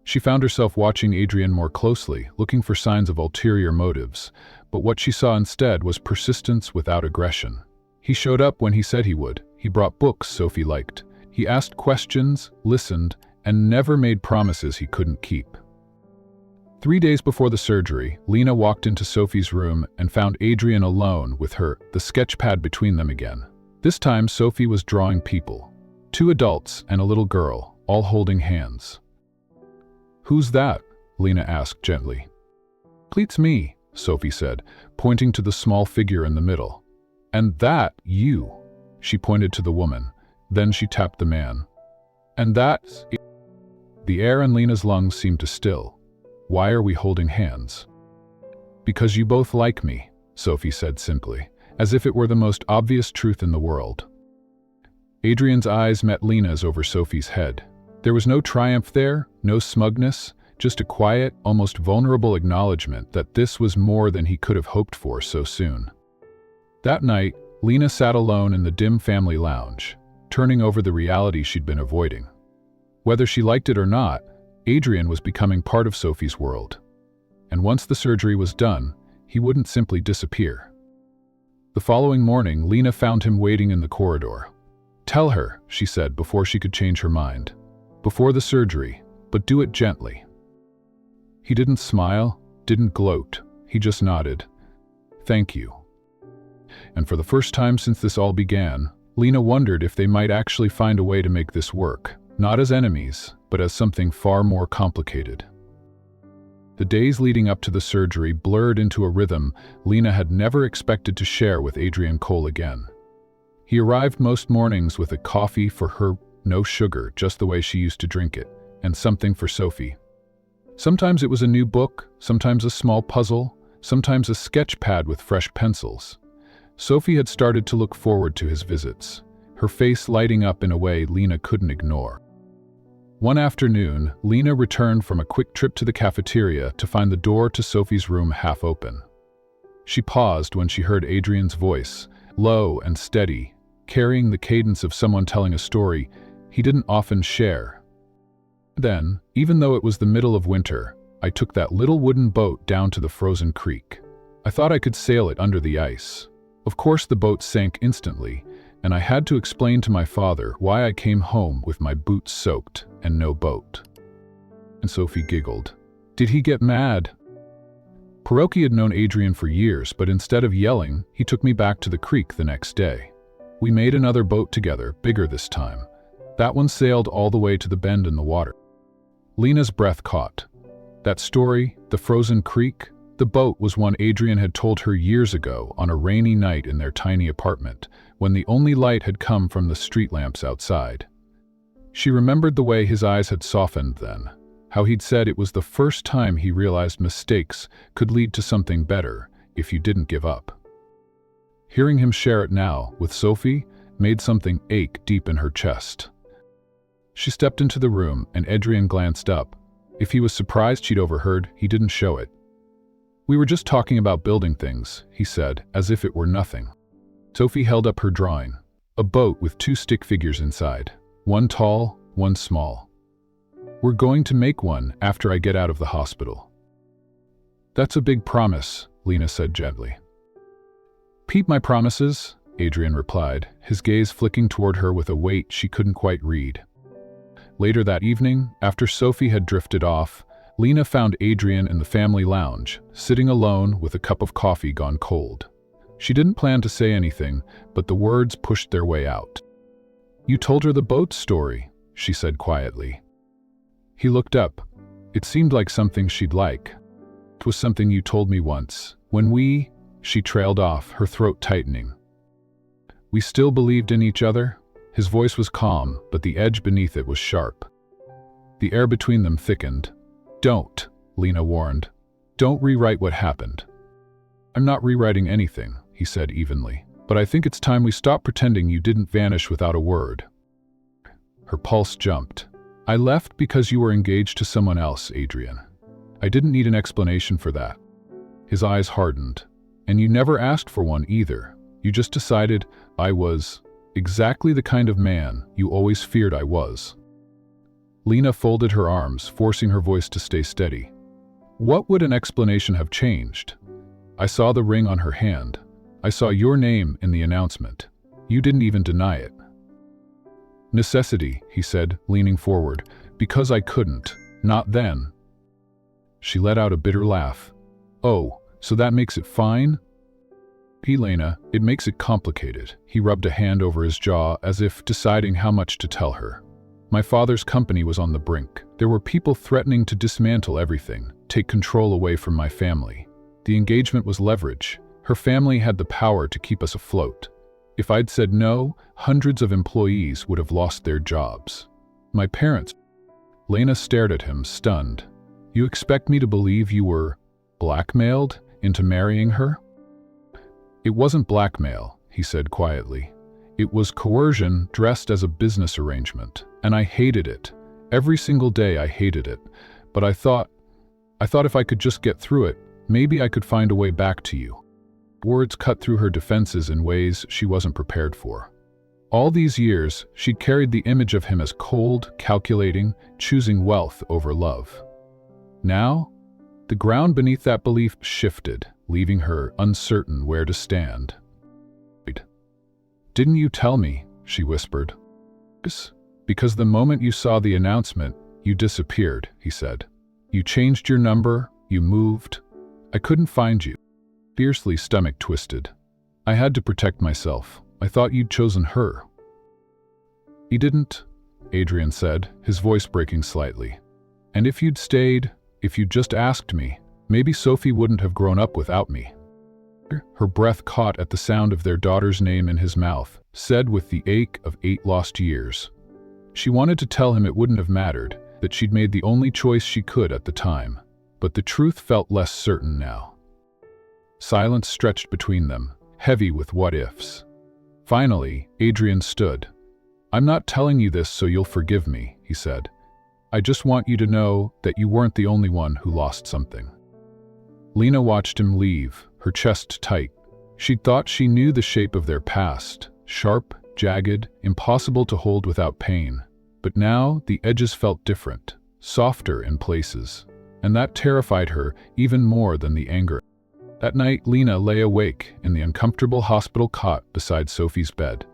She found herself watching Adrian more closely, looking for signs of ulterior motives, but what she saw instead was persistence without aggression. He showed up when he said he would. He brought books Sophie liked. He asked questions, listened, and never made promises he couldn't keep. 3 days before the surgery, Lena walked into Sophie's room and found Adrian alone with her, the sketch pad between them again. This time, Sophie was drawing people. 2 adults and a little girl, all holding hands. "Who's that?" Lena asked gently. "Pleats me," Sophie said, pointing to the small figure in the middle. "And that, you." She pointed to the woman. Then she tapped the man. "And that's..." The air in Lena's lungs seemed to still. "Why are we holding hands?" "Because you both like me," Sophie said simply, as if it were the most obvious truth in the world. Adrian's eyes met Lena's over Sophie's head. There was no triumph there, no smugness, just a quiet, almost vulnerable acknowledgement that this was more than he could have hoped for so soon. That night, Lena sat alone in the dim family lounge, turning over the reality she'd been avoiding. Whether she liked it or not, Adrian was becoming part of Sophie's world. And once the surgery was done, he wouldn't simply disappear. The following morning, Lena found him waiting in the corridor. "Tell her," she said before she could change her mind. "Before the surgery, but do it gently." He didn't smile, didn't gloat, he just nodded. "Thank you." And for the first time since this all began, Lena wondered if they might actually find a way to make this work, not as enemies, but as something far more complicated. The days leading up to the surgery blurred into a rhythm Lena had never expected to share with Adrian Cole again. He arrived most mornings with a coffee for her, no sugar, just the way she used to drink it, and something for Sophie. Sometimes it was a new book, sometimes a small puzzle, sometimes a sketch pad with fresh pencils. Sophie had started to look forward to his visits, her face lighting up in a way Lena couldn't ignore. One afternoon, Lena returned from a quick trip to the cafeteria to find the door to Sophie's room half open. She paused when she heard Adrian's voice, low and steady, carrying the cadence of someone telling a story he didn't often share. "Then, even though it was the middle of winter, I took that little wooden boat down to the frozen creek. I thought I could sail it under the ice. Of course the boat sank instantly, and I had to explain to my father why I came home with my boots soaked and no boat." And Sophie giggled. Did he get mad? Pierogi had known Adrian for years, but instead of yelling, he took me back to the creek the next day. We made another boat together, bigger this time. That one sailed all the way to the bend in the water. Lena's breath caught. That story, the frozen creek, the boat was one Adrian had told her years ago on a rainy night in their tiny apartment, when the only light had come from the street lamps outside. She remembered the way his eyes had softened then, how he'd said it was the first time he realized mistakes could lead to something better if you didn't give up. Hearing him share it now, with Sophie, made something ache deep in her chest. She stepped into the room and Adrian glanced up. If he was surprised she'd overheard, he didn't show it. "We were just talking about building things," he said, as if it were nothing. Sophie held up her drawing, a boat with 2 stick figures inside, one tall, one small. "We're going to make one after I get out of the hospital." "That's a big promise," Lena said gently. "Keep my promises," Adrian replied, his gaze flicking toward her with a weight she couldn't quite read. Later that evening, after Sophie had drifted off, Lena found Adrian in the family lounge, sitting alone with a cup of coffee gone cold. She didn't plan to say anything, but the words pushed their way out. "You told her the boat story," she said quietly. He looked up. It seemed like something she'd like. "It was something you told me once. When we..." She trailed off, her throat tightening. "We still believed in each other?" His voice was calm, but the edge beneath it was sharp. The air between them thickened. "Don't," Lena warned. Don't rewrite what happened. I'm not rewriting anything, he said evenly. But I think it's time we stop pretending you didn't vanish without a word. Her pulse jumped. I left because you were engaged to someone else, Adrian. I didn't need an explanation for that. His eyes hardened. And you never asked for one either. You just decided I was exactly the kind of man you always feared I was. Lena folded her arms, forcing her voice to stay steady. What would an explanation have changed? I saw the ring on her hand. I saw your name in the announcement. You didn't even deny it. Necessity, he said, leaning forward, because I couldn't. Not then. She let out a bitter laugh. Oh, so that makes it fine? Lena, it makes it complicated. He rubbed a hand over his jaw as if deciding how much to tell her. My father's company was on the brink. There were people threatening to dismantle everything, take control away from my family. The engagement was leverage. Her family had the power to keep us afloat. If I'd said no, hundreds of employees would have lost their jobs. My parents... Lena stared at him, stunned. You expect me to believe you were blackmailed into marrying her? It wasn't blackmail, he said quietly. It was coercion dressed as a business arrangement, and I hated it. Every single day I hated it. But I thought if I could just get through it, maybe I could find a way back to you. Words cut through her defenses in ways she wasn't prepared for. All these years, she'd carried the image of him as cold, calculating, choosing wealth over love. Now, the ground beneath that belief shifted, leaving her uncertain where to stand. Didn't you tell me, she whispered. Because the moment you saw the announcement, you disappeared, he said. You changed your number, you moved. I couldn't find you. Fiercely, stomach twisted. I had to protect myself. I thought you'd chosen her. He didn't, Adrian said, his voice breaking slightly. And if you'd stayed, if you'd just asked me, maybe Sophie wouldn't have grown up without me. Her breath caught at the sound of their daughter's name in his mouth, said with the ache of 8 lost years. She wanted to tell him it wouldn't have mattered, that she'd made the only choice she could at the time. But the truth felt less certain now. Silence stretched between them, heavy with what-ifs. Finally, Adrian stood. I'm not telling you this so you'll forgive me, he said. I just want you to know that you weren't the only one who lost something. Lena watched him leave, her chest tight. She'd thought she knew the shape of their past, sharp, jagged, impossible to hold without pain. But now the edges felt different, softer in places. And that terrified her even more than the anger. That night, Lena lay awake in the uncomfortable hospital cot beside Sophie's bed.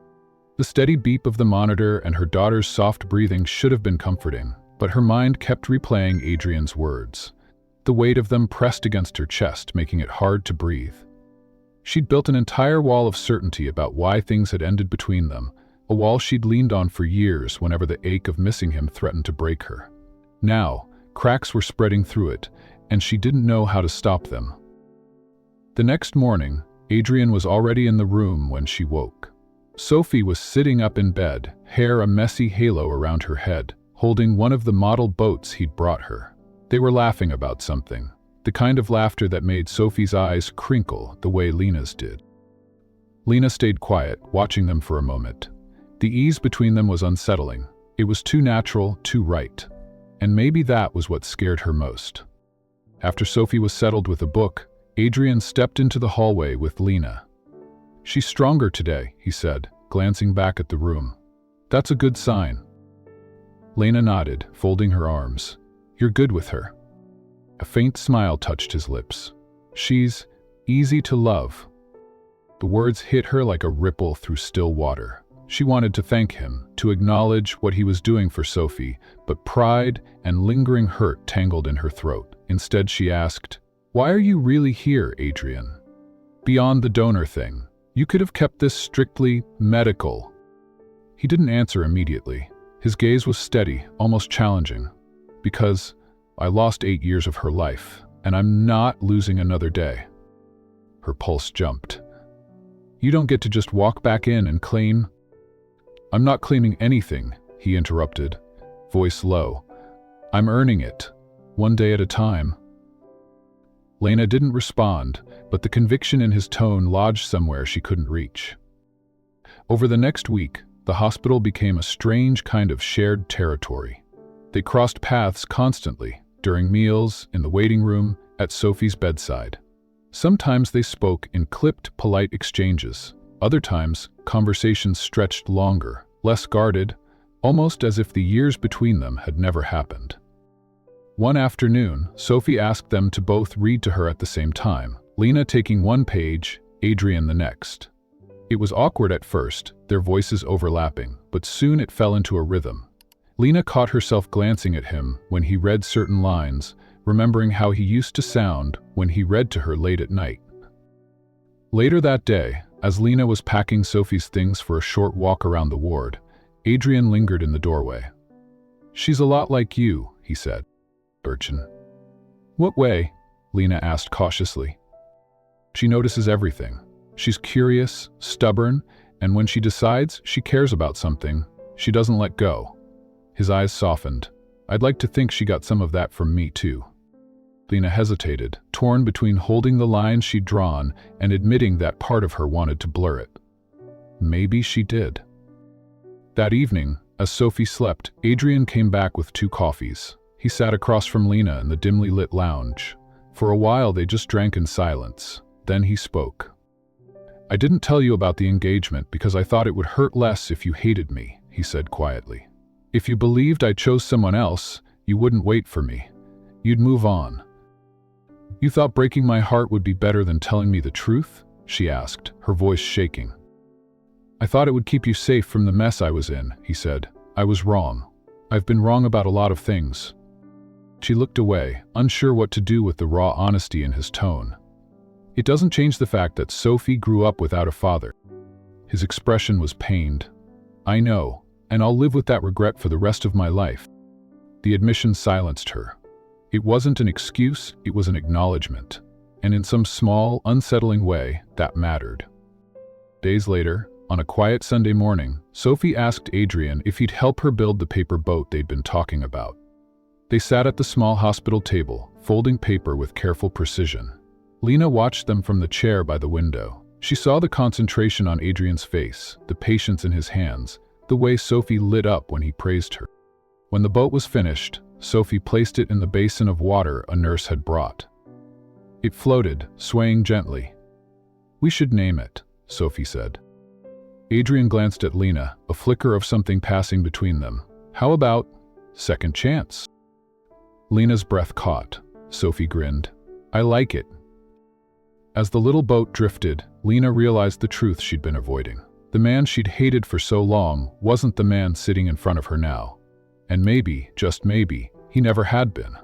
The steady beep of the monitor and her daughter's soft breathing should have been comforting, but her mind kept replaying Adrian's words. The weight of them pressed against her chest, making it hard to breathe. She'd built an entire wall of certainty about why things had ended between them, a wall she'd leaned on for years whenever the ache of missing him threatened to break her. Now, cracks were spreading through it, and she didn't know how to stop them. The next morning, Adrian was already in the room when she woke. Sophie was sitting up in bed, hair a messy halo around her head, holding one of the model boats he'd brought her. They were laughing about something, the kind of laughter that made Sophie's eyes crinkle the way Lena's did. Lena stayed quiet, watching them for a moment. The ease between them was unsettling. It was too natural, too right. And maybe that was what scared her most. After Sophie was settled with a book, Adrian stepped into the hallway with Lena. She's stronger today, he said, glancing back at the room. That's a good sign. Lena nodded, folding her arms. You're good with her. A faint smile touched his lips. She's easy to love. The words hit her like a ripple through still water. She wanted to thank him, to acknowledge what he was doing for Sophie, but pride and lingering hurt tangled in her throat. Instead, she asked, Why are you really here, Adrian? Beyond the donor thing, you could have kept this strictly medical. He didn't answer immediately. His gaze was steady, almost challenging. Because I lost 8 years of her life, and I'm not losing another day. Her pulse jumped. You don't get to just walk back in and claim... I'm not claiming anything, he interrupted, voice low. I'm earning it, one day at a time. Lena didn't respond, but the conviction in his tone lodged somewhere she couldn't reach. Over the next week, the hospital became a strange kind of shared territory. They crossed paths constantly, during meals, in the waiting room, at Sophie's bedside. Sometimes they spoke in clipped, polite exchanges. Other times, conversations stretched longer, less guarded, almost as if the years between them had never happened. One afternoon, Sophie asked them to both read to her at the same time, Lena taking one page, Adrian the next. It was awkward at first, their voices overlapping, but soon it fell into a rhythm. Lena caught herself glancing at him when he read certain lines, remembering how he used to sound when he read to her late at night. Later that day, as Lena was packing Sophie's things for a short walk around the ward, Adrian lingered in the doorway. "She's a lot like you," he said. "Urchin." "What way?" Lena asked cautiously. "She notices everything. She's curious, stubborn, and when she decides she cares about something, she doesn't let go." His eyes softened. "I'd like to think she got some of that from me too." Lena hesitated, torn between holding the line she'd drawn and admitting that part of her wanted to blur it. Maybe she did. That evening, as Sophie slept, Adrian came back with 2 coffees. He sat across from Lena in the dimly lit lounge. For a while they just drank in silence. Then he spoke. "I didn't tell you about the engagement because I thought it would hurt less if you hated me," he said quietly. "If you believed I chose someone else, you wouldn't wait for me. You'd move on." "You thought breaking my heart would be better than telling me the truth?" she asked, her voice shaking. "I thought it would keep you safe from the mess I was in," he said. "I was wrong. I've been wrong about a lot of things." She looked away, unsure what to do with the raw honesty in his tone. It doesn't change the fact that Sophie grew up without a father. His expression was pained. "I know, and I'll live with that regret for the rest of my life." The admission silenced her. It wasn't an excuse, it was an acknowledgement. And in some small, unsettling way, that mattered. Days later, on a quiet Sunday morning, Sophie asked Adrian if he'd help her build the paper boat they'd been talking about. They sat at the small hospital table, folding paper with careful precision. Lena watched them from the chair by the window. She saw the concentration on Adrian's face, the patience in his hands, the way Sophie lit up when he praised her. When the boat was finished, Sophie placed it in the basin of water a nurse had brought. It floated, swaying gently. "We should name it," Sophie said. Adrian glanced at Lena, a flicker of something passing between them. "How about Second Chance?" Lena's breath caught. Sophie grinned. "I like it." As the little boat drifted, Lena realized the truth she'd been avoiding. The man she'd hated for so long wasn't the man sitting in front of her now. And maybe, just maybe, he never had been.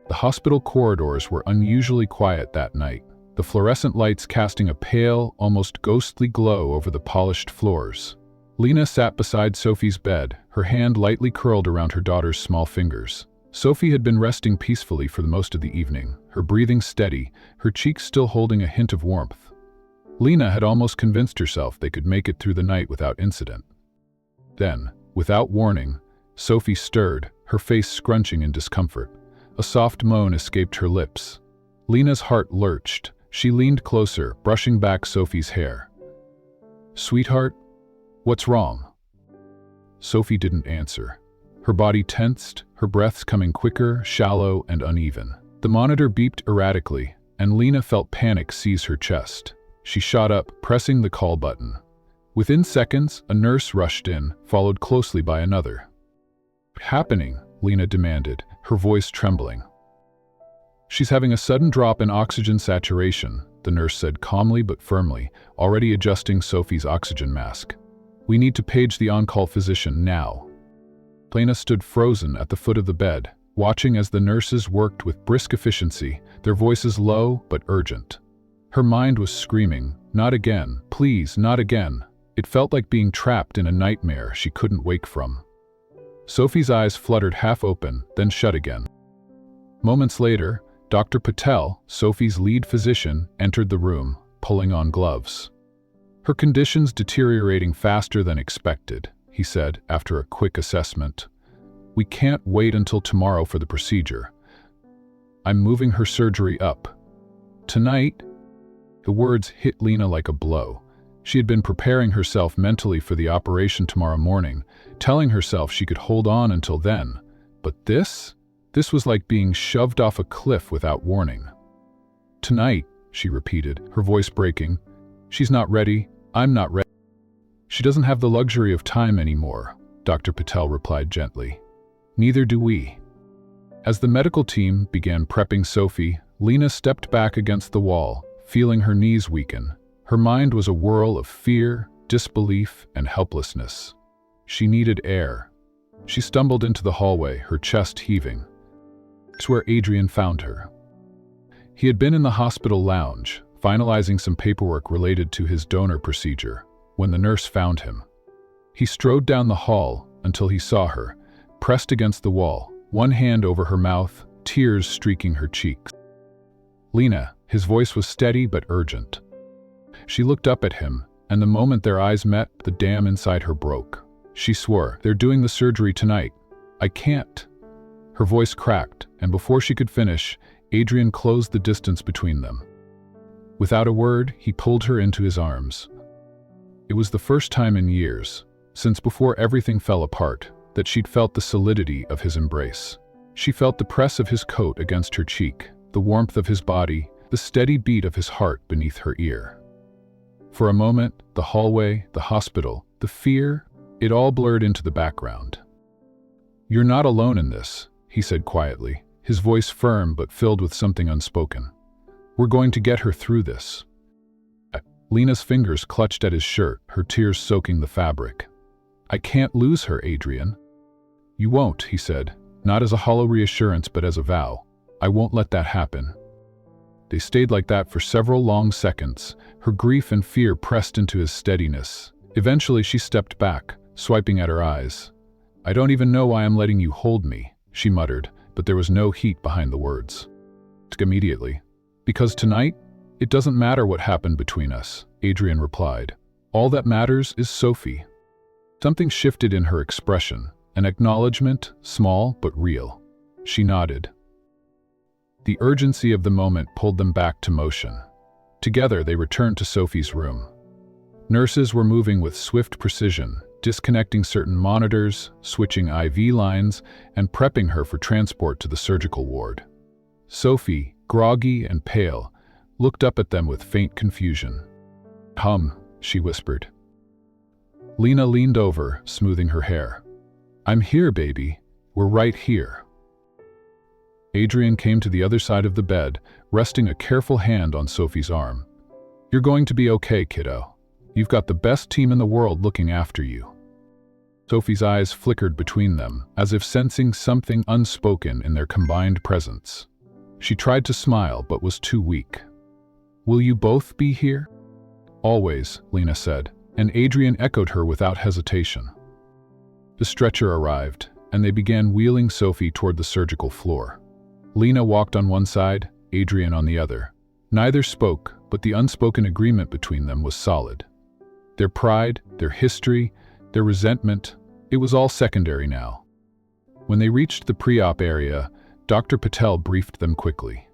The hospital corridors were unusually quiet that night, the fluorescent lights casting a pale, almost ghostly glow over the polished floors. Lena sat beside Sophie's bed, her hand lightly curled around her daughter's small fingers. Sophie had been resting peacefully for the most of the evening, her breathing steady, her cheeks still holding a hint of warmth. Lena had almost convinced herself they could make it through the night without incident. Then, without warning, Sophie stirred, her face scrunching in discomfort. A soft moan escaped her lips. Lena's heart lurched. She leaned closer, brushing back Sophie's hair. "Sweetheart, what's wrong?" Sophie didn't answer. Her body tensed, her breaths coming quicker, shallow, and uneven. The monitor beeped erratically, and Lena felt panic seize her chest. She shot up, pressing the call button. Within seconds, a nurse rushed in, followed closely by another. "Happening?" Lena demanded, her voice trembling. "She's having a sudden drop in oxygen saturation," the nurse said calmly but firmly, already adjusting Sophie's oxygen mask. "We need to page the on-call physician now." Lena stood frozen at the foot of the bed, watching as the nurses worked with brisk efficiency, their voices low but urgent. Her mind was screaming, "Not again, please, not again." It felt like being trapped in a nightmare she couldn't wake from. Sophie's eyes fluttered half open, then shut again. Moments later, Dr. Patel, Sophie's lead physician, entered the room, pulling on gloves. "Her condition's deteriorating faster than expected," he said after a quick assessment. "We can't wait until tomorrow for the procedure." I'm moving her surgery up. Tonight." The words hit Lena like a blow. She had been preparing herself mentally for the operation tomorrow morning, telling herself she could hold on until then. But this was like being shoved off a cliff without warning. "Tonight," she repeated, her voice breaking. "She's not ready. I'm not ready." "She doesn't have the luxury of time anymore," Dr. Patel replied gently. "Neither do we." As the medical team began prepping Sophie, Lena stepped back against the wall, feeling her knees weaken. Her mind was a whirl of fear, disbelief, and helplessness. She needed air. She stumbled into the hallway, her chest heaving. It's where Adrian found her. He had been in the hospital lounge, finalizing some paperwork related to his donor procedure, when the nurse found him. He strode down the hall until he saw her, pressed against the wall, one hand over her mouth, tears streaking her cheeks. "Lena," his voice was steady but urgent. She looked up at him, and the moment their eyes met, the dam inside her broke. She swore, "They're doing the surgery tonight. I can't." Her voice cracked, and before she could finish, Adrian closed the distance between them. Without a word, he pulled her into his arms. It was the first time in years, since before everything fell apart, that she'd felt the solidity of his embrace. She felt the press of his coat against her cheek, the warmth of his body, the steady beat of his heart beneath her ear. For a moment, the hallway, the hospital, the fear, it all blurred into the background. "You're not alone in this," he said quietly, his voice firm but filled with something unspoken. "We're going to get her through this." Lena's fingers clutched at his shirt, her tears soaking the fabric. "I can't lose her, Adrian." "You won't," he said, not as a hollow reassurance but as a vow. "I won't let that happen." They stayed like that for several long seconds, her grief and fear pressed into his steadiness. Eventually she stepped back, swiping at her eyes. "I don't even know why I'm letting you hold me," she muttered, but there was no heat behind the words. Immediately. "Because tonight, it doesn't matter what happened between us," Adrian replied. "All that matters is Sophie." Something shifted in her expression, an acknowledgement, small but real. She nodded. The urgency of the moment pulled them back to motion. Together they returned to Sophie's room. Nurses were moving with swift precision, disconnecting certain monitors, switching IV lines, and prepping her for transport to the surgical ward. Sophie, groggy and pale, looked up at them with faint confusion. "Hum," she whispered. Lena leaned over, smoothing her hair. "I'm here, baby. We're right here." Adrian came to the other side of the bed, resting a careful hand on Sophie's arm. "You're going to be okay, kiddo. You've got the best team in the world looking after you." Sophie's eyes flickered between them, as if sensing something unspoken in their combined presence. She tried to smile, but was too weak. "Will you both be here?" "Always," Lena said, and Adrian echoed her without hesitation. The stretcher arrived, and they began wheeling Sophie toward the surgical floor. Lena walked on one side, Adrian on the other. Neither spoke, but the unspoken agreement between them was solid. Their pride, their history, their resentment, it was all secondary now. When they reached the pre-op area, Dr. Patel briefed them quickly.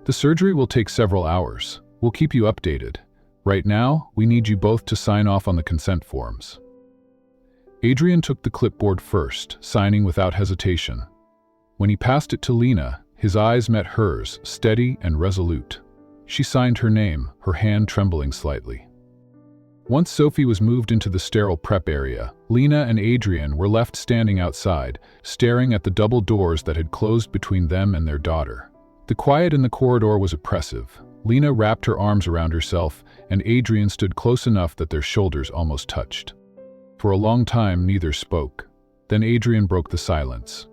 "The surgery will take several hours. We'll keep you updated. Right now, we need you both to sign off on the consent forms." Adrian took the clipboard first, signing without hesitation. When he passed it to Lena, his eyes met hers, steady and resolute. She signed her name, her hand trembling slightly. Once Sophie was moved into the sterile prep area, Lena and Adrian were left standing outside, staring at the double doors that had closed between them and their daughter. The quiet in the corridor was oppressive. Lena wrapped her arms around herself, and Adrian stood close enough that their shoulders almost touched. For a long time, neither spoke. Then Adrian broke the silence.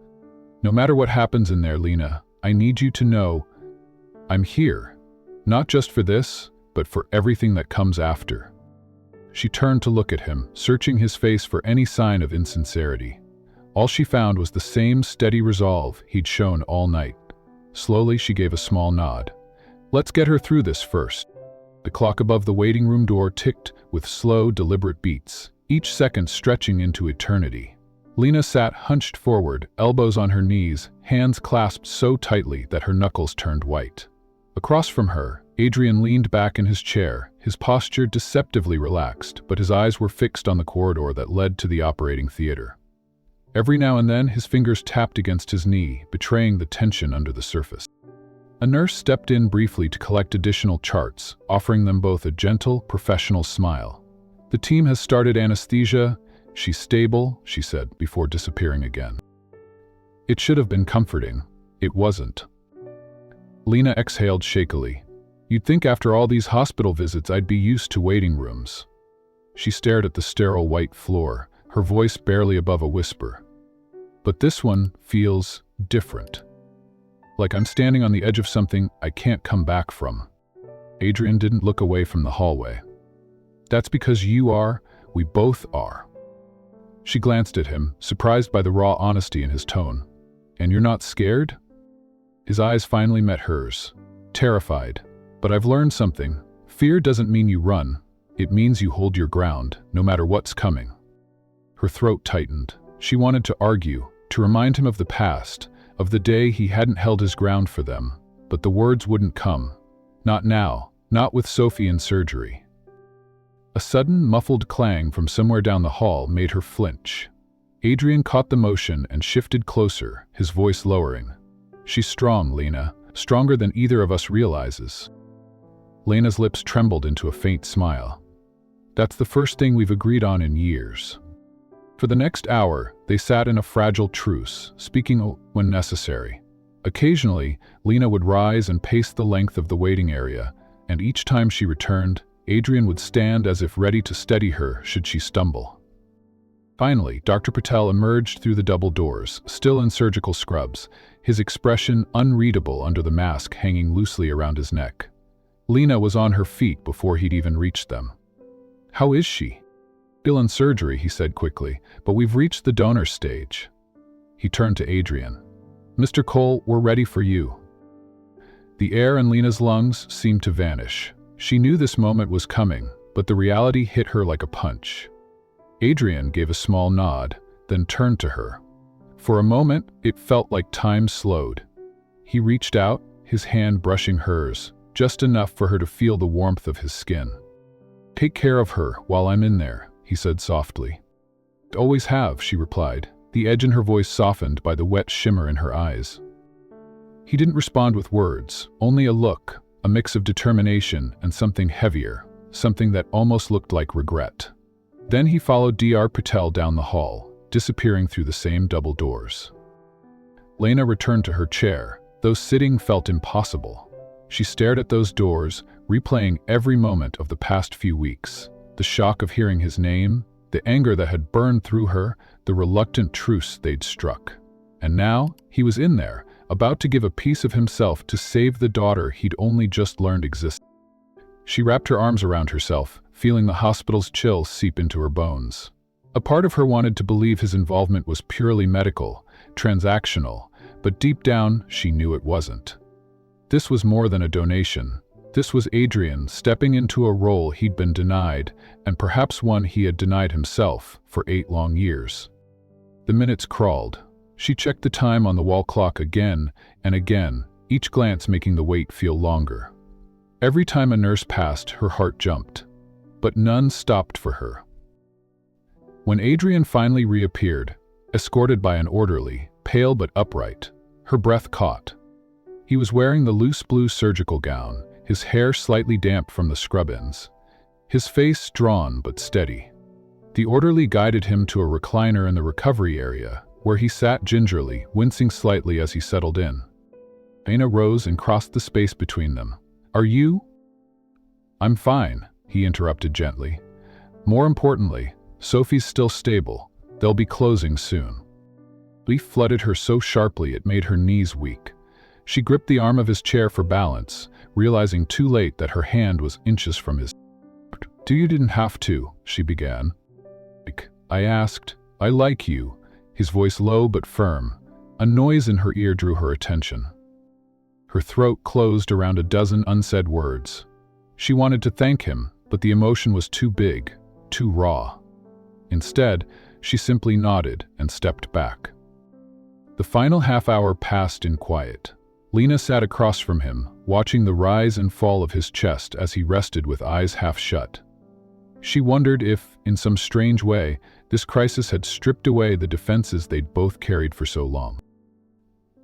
"No matter what happens in there, Lena, I need you to know I'm here, not just for this, but for everything that comes after." She turned to look at him, searching his face for any sign of insincerity. All she found was the same steady resolve he'd shown all night. Slowly, she gave a small nod. "Let's get her through this first." The clock above the waiting room door ticked with slow, deliberate beats, each second stretching into eternity. Lena sat hunched forward, elbows on her knees, hands clasped so tightly that her knuckles turned white. Across from her, Adrian leaned back in his chair, his posture deceptively relaxed, but his eyes were fixed on the corridor that led to the operating theater. Every now and then, his fingers tapped against his knee, betraying the tension under the surface. A nurse stepped in briefly to collect additional charts, offering them both a gentle, professional smile. "The team has started anesthesia. She's stable," she said, before disappearing again. It should have been comforting. It wasn't. Lena exhaled shakily. "You'd think after all these hospital visits I'd be used to waiting rooms." She stared at the sterile white floor, her voice barely above a whisper. "But this one feels different. Like I'm standing on the edge of something I can't come back from." Adrian didn't look away from the hallway. "That's because you are. We both are." She glanced at him, surprised by the raw honesty in his tone. "And you're not scared?" His eyes finally met hers. "Terrified. But I've learned something. Fear doesn't mean you run. It means you hold your ground, no matter what's coming." Her throat tightened. She wanted to argue, to remind him of the past, of the day he hadn't held his ground for them, but the words wouldn't come. Not now, not with Sophie in surgery. A sudden, muffled clang from somewhere down the hall made her flinch. Adrian caught the motion and shifted closer, his voice lowering. "She's strong, Lena, stronger than either of us realizes." Lena's lips trembled into a faint smile. "That's the first thing we've agreed on in years." For the next hour, they sat in a fragile truce, speaking when necessary. Occasionally, Lena would rise and pace the length of the waiting area, and each time she returned, Adrian would stand as if ready to steady her should she stumble. Finally, Dr. Patel emerged through the double doors, still in surgical scrubs, his expression unreadable under the mask hanging loosely around his neck. Lena was on her feet before he'd even reached them. "How is she?" "Still in surgery," he said quickly, "but we've reached the donor stage." He turned to Adrian. "Mr. Cole, we're ready for you." The air in Lena's lungs seemed to vanish. She knew this moment was coming, but the reality hit her like a punch. Adrian gave a small nod, then turned to her. For a moment, it felt like time slowed. He reached out, his hand brushing hers, just enough for her to feel the warmth of his skin. "Take care of her while I'm in there," he said softly. "Always have," she replied, the edge in her voice softened by the wet shimmer in her eyes. He didn't respond with words, only a look, a mix of determination and something heavier, something that almost looked like regret. Then he followed Dr. Patel down the hall, disappearing through the same double doors. Lena returned to her chair, though sitting felt impossible. She stared at those doors, replaying every moment of the past few weeks. The shock of hearing his name, the anger that had burned through her, the reluctant truce they'd struck. And now, he was in there, about to give a piece of himself to save the daughter he'd only just learned existed. She wrapped her arms around herself, feeling the hospital's chill seep into her bones. A part of her wanted to believe his involvement was purely medical, transactional, but deep down, she knew it wasn't. This was more than a donation. This was Adrian stepping into a role he'd been denied, and perhaps one he had denied himself, for 8 long years. The minutes crawled. She checked the time on the wall clock again and again, each glance making the wait feel longer. Every time a nurse passed, her heart jumped. But none stopped for her. When Adrian finally reappeared, escorted by an orderly, pale but upright, her breath caught. He was wearing the loose blue surgical gown, his hair slightly damp from the scrub-ins, his face drawn but steady. The orderly guided him to a recliner in the recovery area, where he sat gingerly, wincing slightly as he settled in. Lena rose and crossed the space between them. "Are you?" "I'm fine," he interrupted gently. "More importantly, Sophie's still stable. They'll be closing soon." Grief flooded her so sharply it made her knees weak. She gripped the arm of his chair for balance, realizing too late that her hand was inches from his. You didn't have to," she began. "I asked. I like you." His voice low but firm. A noise in her ear drew her attention. Her throat closed around a dozen unsaid words. She wanted to thank him, but the emotion was too big, too raw. Instead, She simply nodded and stepped back. The final half hour passed in quiet. Lena sat across from him, watching the rise and fall of his chest as he rested with eyes half shut. She wondered if, in some strange way, this crisis had stripped away the defenses they'd both carried for so long.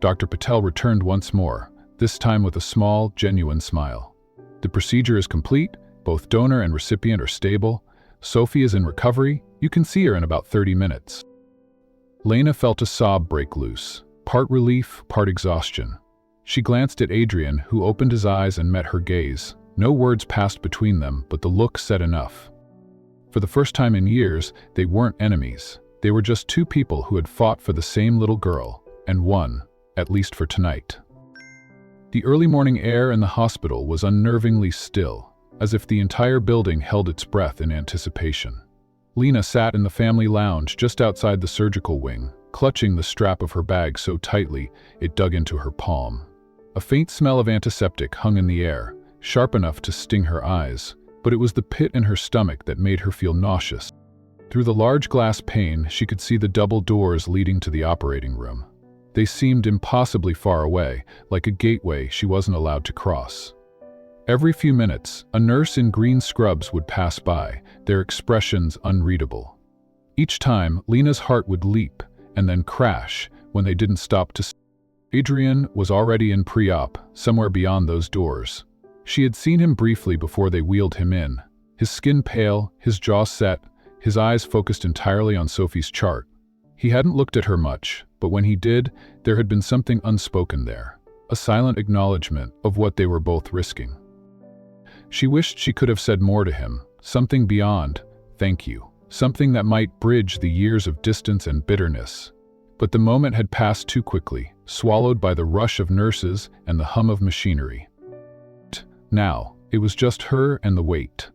Dr. Patel returned once more, this time with a small, genuine smile. The procedure is complete, both donor and recipient are stable. Sophie is in recovery, you can see her in about 30 minutes. Lena felt a sob break loose, part relief, part exhaustion. She glanced at Adrian, who opened his eyes and met her gaze. No words passed between them, but the look said enough. For the first time in years, they weren't enemies. They were just two people who had fought for the same little girl, and won, at least for tonight. The early morning air in the hospital was unnervingly still, as if the entire building held its breath in anticipation. Lena sat in the family lounge just outside the surgical wing, clutching the strap of her bag so tightly it dug into her palm. A faint smell of antiseptic hung in the air, sharp enough to sting her eyes, but it was the pit in her stomach that made her feel nauseous. Through the large glass pane, she could see the double doors leading to the operating room. They seemed impossibly far away, like a gateway she wasn't allowed to cross. Every few minutes, a nurse in green scrubs would pass by, their expressions unreadable. Each time, Lena's heart would leap and then crash when they didn't stop to. Adrian was already in pre-op, somewhere beyond those doors. She had seen him briefly before they wheeled him in, his skin pale, his jaw set, his eyes focused entirely on Sophie's chart. He hadn't looked at her much, but when he did, there had been something unspoken there, a silent acknowledgement of what they were both risking. She wished she could have said more to him, something beyond, "Thank you," something that might bridge the years of distance and bitterness. But the moment had passed too quickly, swallowed by the rush of nurses and the hum of machinery. Now, it was just her and the weight.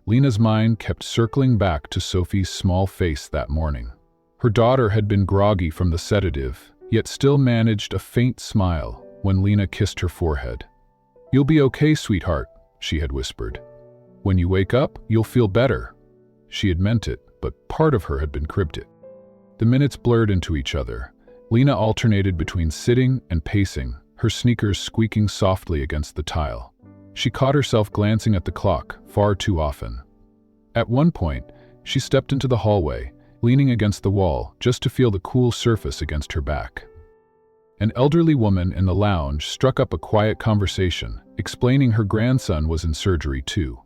Lena's mind kept circling back to Sophie's small face that morning. Her daughter had been groggy from the sedative, yet still managed a faint smile when Lena kissed her forehead. "You'll be okay, sweetheart," she had whispered. "When you wake up, you'll feel better." She had meant it, but part of her had been cryptic. The minutes blurred into each other. Lena alternated between sitting and pacing, her sneakers squeaking softly against the tile. She caught herself glancing at the clock far too often. At one point, she stepped into the hallway, leaning against the wall just to feel the cool surface against her back. An elderly woman in the lounge struck up a quiet conversation, explaining her grandson was in surgery too.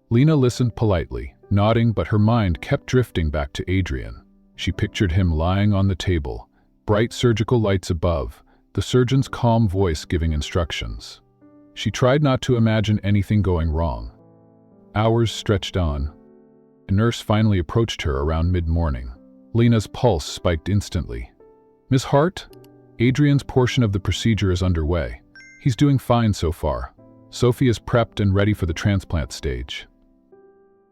Lena listened politely, nodding, but her mind kept drifting back to Adrian. She pictured him lying on the table, bright surgical lights above, the surgeon's calm voice giving instructions. She tried not to imagine anything going wrong. Hours stretched on. A nurse finally approached her around mid-morning. Lena's pulse spiked instantly. "Miss Hart? Adrian's portion of the procedure is underway. He's doing fine so far. Sophie is prepped and ready for the transplant stage."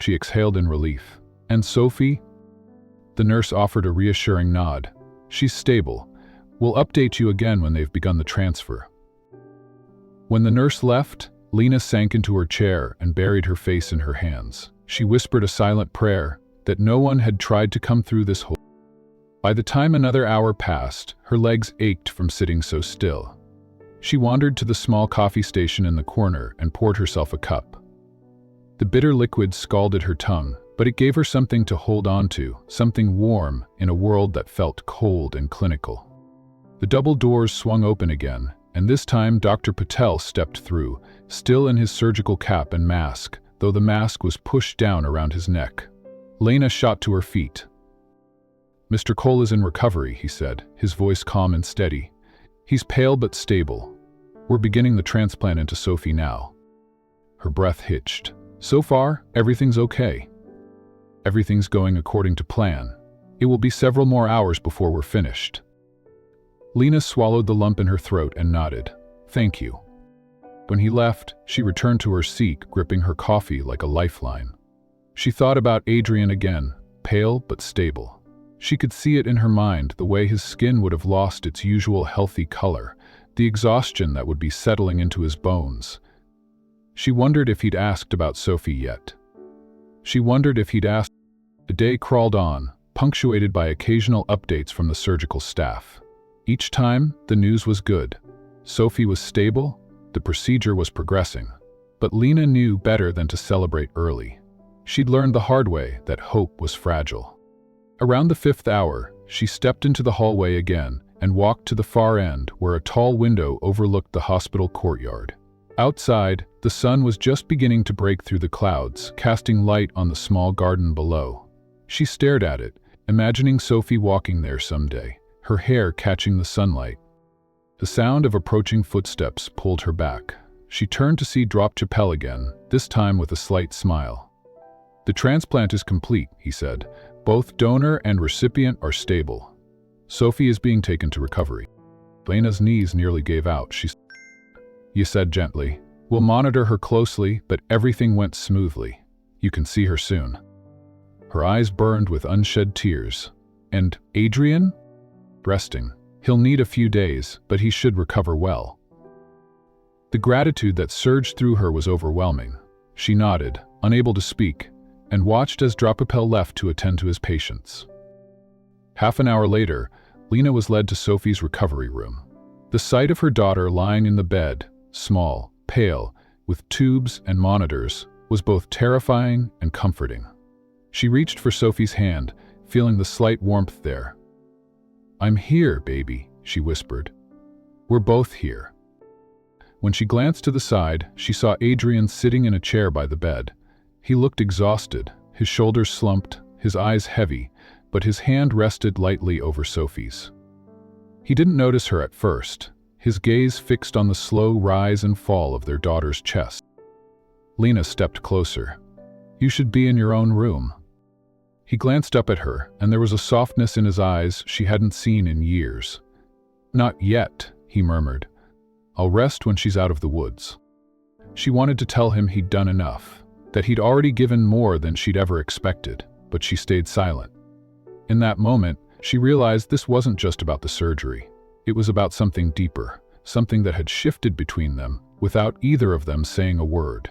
She exhaled in relief. "And Sophie?" The nurse offered a reassuring nod. "She's stable. We'll update you again when they've begun the transfer." When the nurse left, Lena sank into her chair and buried her face in her hands. She whispered a silent prayer that no one had tried to come through this hole. By the time another hour passed, her legs ached from sitting so still. She wandered to the small coffee station in the corner and poured herself a cup. The bitter liquid scalded her tongue, but it gave her something to hold on to, something warm in a world that felt cold and clinical. The double doors swung open again, and this time Dr. Patel stepped through, still in his surgical cap and mask, though the mask was pushed down around his neck. Lena shot to her feet. "Mr. Cole is in recovery," he said, his voice calm and steady. "He's pale but stable. We're beginning the transplant into Sophie now." Her breath hitched. "So far, everything's okay. Everything's going according to plan. It will be several more hours before we're finished." Lena swallowed the lump in her throat and nodded. "Thank you." When he left, she returned to her seat, gripping her coffee like a lifeline. She thought about Adrian again, pale but stable. She could see it in her mind, the way his skin would have lost its usual healthy color, the exhaustion that would be settling into his bones. She wondered if he'd asked about Sophie yet. She wondered if he'd asked. The day crawled on, punctuated by occasional updates from the surgical staff. Each time, the news was good. Sophie was stable, the procedure was progressing. But Lena knew better than to celebrate early. She'd learned the hard way that hope was fragile. Around the 5th hour, she stepped into the hallway again and walked to the far end where a tall window overlooked the hospital courtyard. Outside, the sun was just beginning to break through the clouds, casting light on the small garden below. She stared at it, imagining Sophie walking there someday, her hair catching the sunlight. The sound of approaching footsteps pulled her back. She turned to see Chappelle again, this time with a slight smile. "The transplant is complete," he said. "Both donor and recipient are stable. Sophie is being taken to recovery." Lena's knees nearly gave out. "You said gently. We'll monitor her closely, but everything went smoothly. You can see her soon." Her eyes burned with unshed tears. "And Adrian?" "Resting. He'll need a few days, but he should recover well." The gratitude that surged through her was overwhelming. She nodded, unable to speak, and watched as Chappelle left to attend to his patients. Half an hour later, Lena was led to Sophie's recovery room. The sight of her daughter lying in the bed, small, pale, with tubes and monitors, was both terrifying and comforting. She reached for Sophie's hand, feeling the slight warmth there. "I'm here, baby," she whispered. "We're both here." When she glanced to the side, she saw Adrian sitting in a chair by the bed. He looked exhausted, his shoulders slumped, his eyes heavy, but his hand rested lightly over Sophie's. He didn't notice her at first, his gaze fixed on the slow rise and fall of their daughter's chest. Lena stepped closer. "You should be in your own room." He glanced up at her, and there was a softness in his eyes she hadn't seen in years. "Not yet," he murmured. "I'll rest when she's out of the woods." She wanted to tell him he'd done enough, that he'd already given more than she'd ever expected, but she stayed silent. In that moment, she realized this wasn't just about the surgery. It was about something deeper, something that had shifted between them, without either of them saying a word.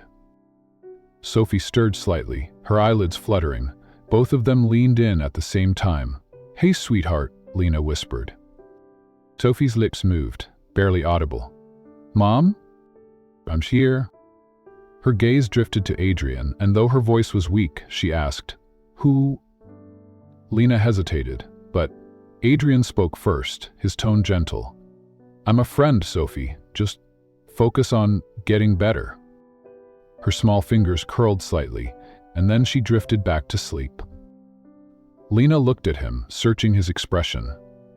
Sophie stirred slightly, her eyelids fluttering. Both of them leaned in at the same time. "Hey, sweetheart," Lena whispered. Sophie's lips moved, barely audible. "Mom? I'm here." Her gaze drifted to Adrian, and though her voice was weak, she asked, "Who?" Lena hesitated, but Adrian spoke first, his tone gentle. "I'm a friend, Sophie. Just focus on getting better." Her small fingers curled slightly, and then she drifted back to sleep. Lena looked at him, searching his expression.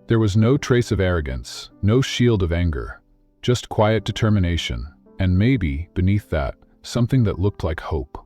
There was no trace of arrogance, no shield of anger, just quiet determination, and maybe, beneath that, something that looked like hope.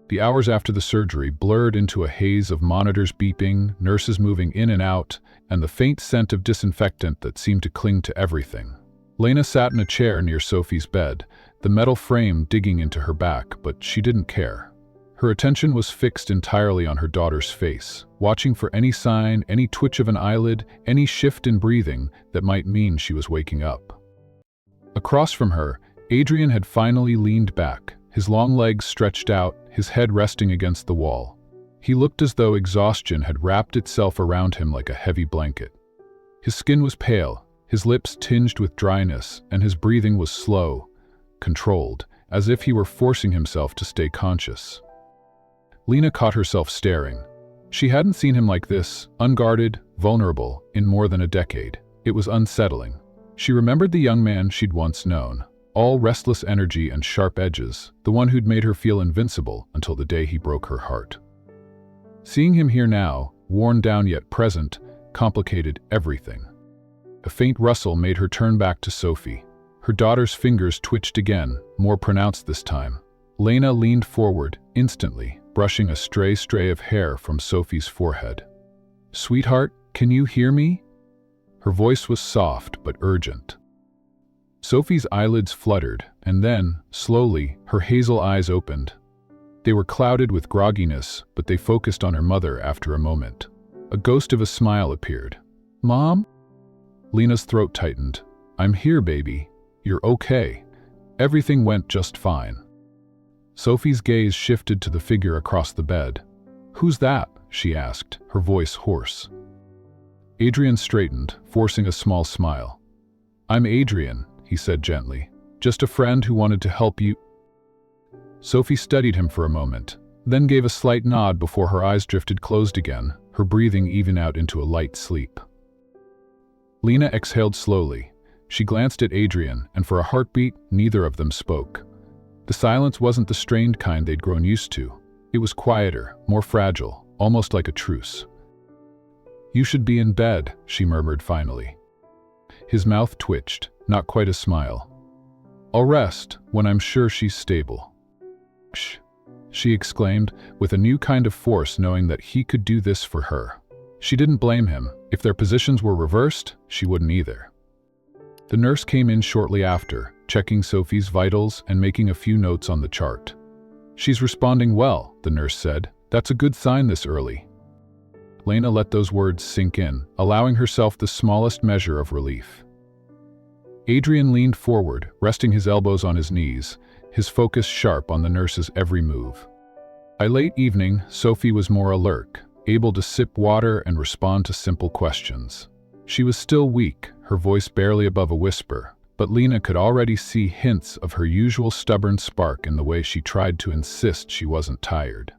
The hours after the surgery blurred into a haze of monitors beeping, nurses moving in and out, and the faint scent of disinfectant that seemed to cling to everything. Lena sat in a chair near Sophie's bed, the metal frame digging into her back, but she didn't care. Her attention was fixed entirely on her daughter's face, watching for any sign, any twitch of an eyelid, any shift in breathing that might mean she was waking up. Across from her, Adrian had finally leaned back, his long legs stretched out, his head resting against the wall. He looked as though exhaustion had wrapped itself around him like a heavy blanket. His skin was pale, his lips tinged with dryness, and his breathing was slow, controlled, as if he were forcing himself to stay conscious. Lena caught herself staring. She hadn't seen him like this, unguarded, vulnerable, in more than a decade. It was unsettling. She remembered the young man she'd once known, all restless energy and sharp edges, the one who'd made her feel invincible until the day he broke her heart. Seeing him here now, worn down yet present, complicated everything. A faint rustle made her turn back to Sophie. Her daughter's fingers twitched again, more pronounced this time. Lena leaned forward, instantly, brushing a stray of hair from Sophie's forehead. "Sweetheart, can you hear me?" Her voice was soft but urgent. Sophie's eyelids fluttered, and then, slowly, her hazel eyes opened. They were clouded with grogginess, but they focused on her mother after a moment. A ghost of a smile appeared. "Mom?" Lena's throat tightened. "I'm here, baby. You're okay. Everything went just fine." Sophie's gaze shifted to the figure across the bed. "Who's that?" she asked, her voice hoarse. Adrian straightened, forcing a small smile. "I'm Adrian," he said gently. "Just a friend who wanted to help you." Sophie studied him for a moment, then gave a slight nod before her eyes drifted closed again, her breathing even out into a light sleep. Lena exhaled slowly. She glanced at Adrian, and for a heartbeat, neither of them spoke. The silence wasn't the strained kind they'd grown used to. It was quieter, more fragile, almost like a truce. "You should be in bed," she murmured finally. His mouth twitched, not quite a smile. "I'll rest when I'm sure she's stable." "Shh," she exclaimed, with a new kind of force, knowing that he could do this for her. She didn't blame him. If their positions were reversed, she wouldn't either. The nurse came in shortly after, checking Sophie's vitals and making a few notes on the chart. "She's responding well," the nurse said. "That's a good sign this early." Lena let those words sink in, allowing herself the smallest measure of relief. Adrian leaned forward, resting his elbows on his knees, his focus sharp on the nurse's every move. By late evening, Sophie was more alert, able to sip water and respond to simple questions. She was still weak, her voice barely above a whisper, but Lena could already see hints of her usual stubborn spark in the way she tried to insist she wasn't tired.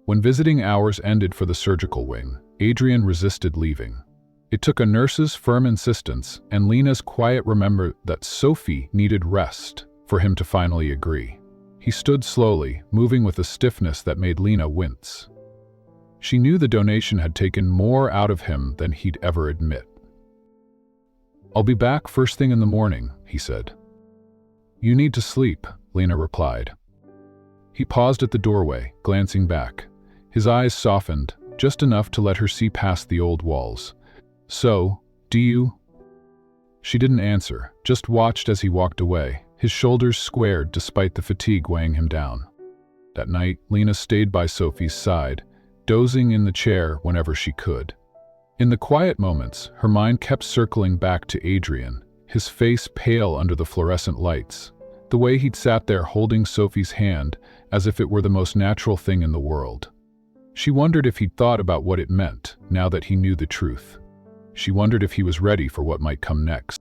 When visiting hours ended for the surgical wing, Adrian resisted leaving. It took a nurse's firm insistence and Lena's quiet remember that Sophie needed rest for him to finally agree. He stood slowly, moving with a stiffness that made Lena wince. She knew the donation had taken more out of him than he'd ever admit. "I'll be back first thing in the morning," he said. "You need to sleep," Lena replied. He paused at the doorway, glancing back. His eyes softened, just enough to let her see past the old walls. "So, do you?" She didn't answer, just watched as he walked away, his shoulders squared despite the fatigue weighing him down. That night, Lena stayed by Sophie's side, dozing in the chair whenever she could. In the quiet moments, her mind kept circling back to Adrian, his face pale under the fluorescent lights, the way he'd sat there holding Sophie's hand as if it were the most natural thing in the world. She wondered if he'd thought about what it meant, now that he knew the truth. She wondered if he was ready for what might come next.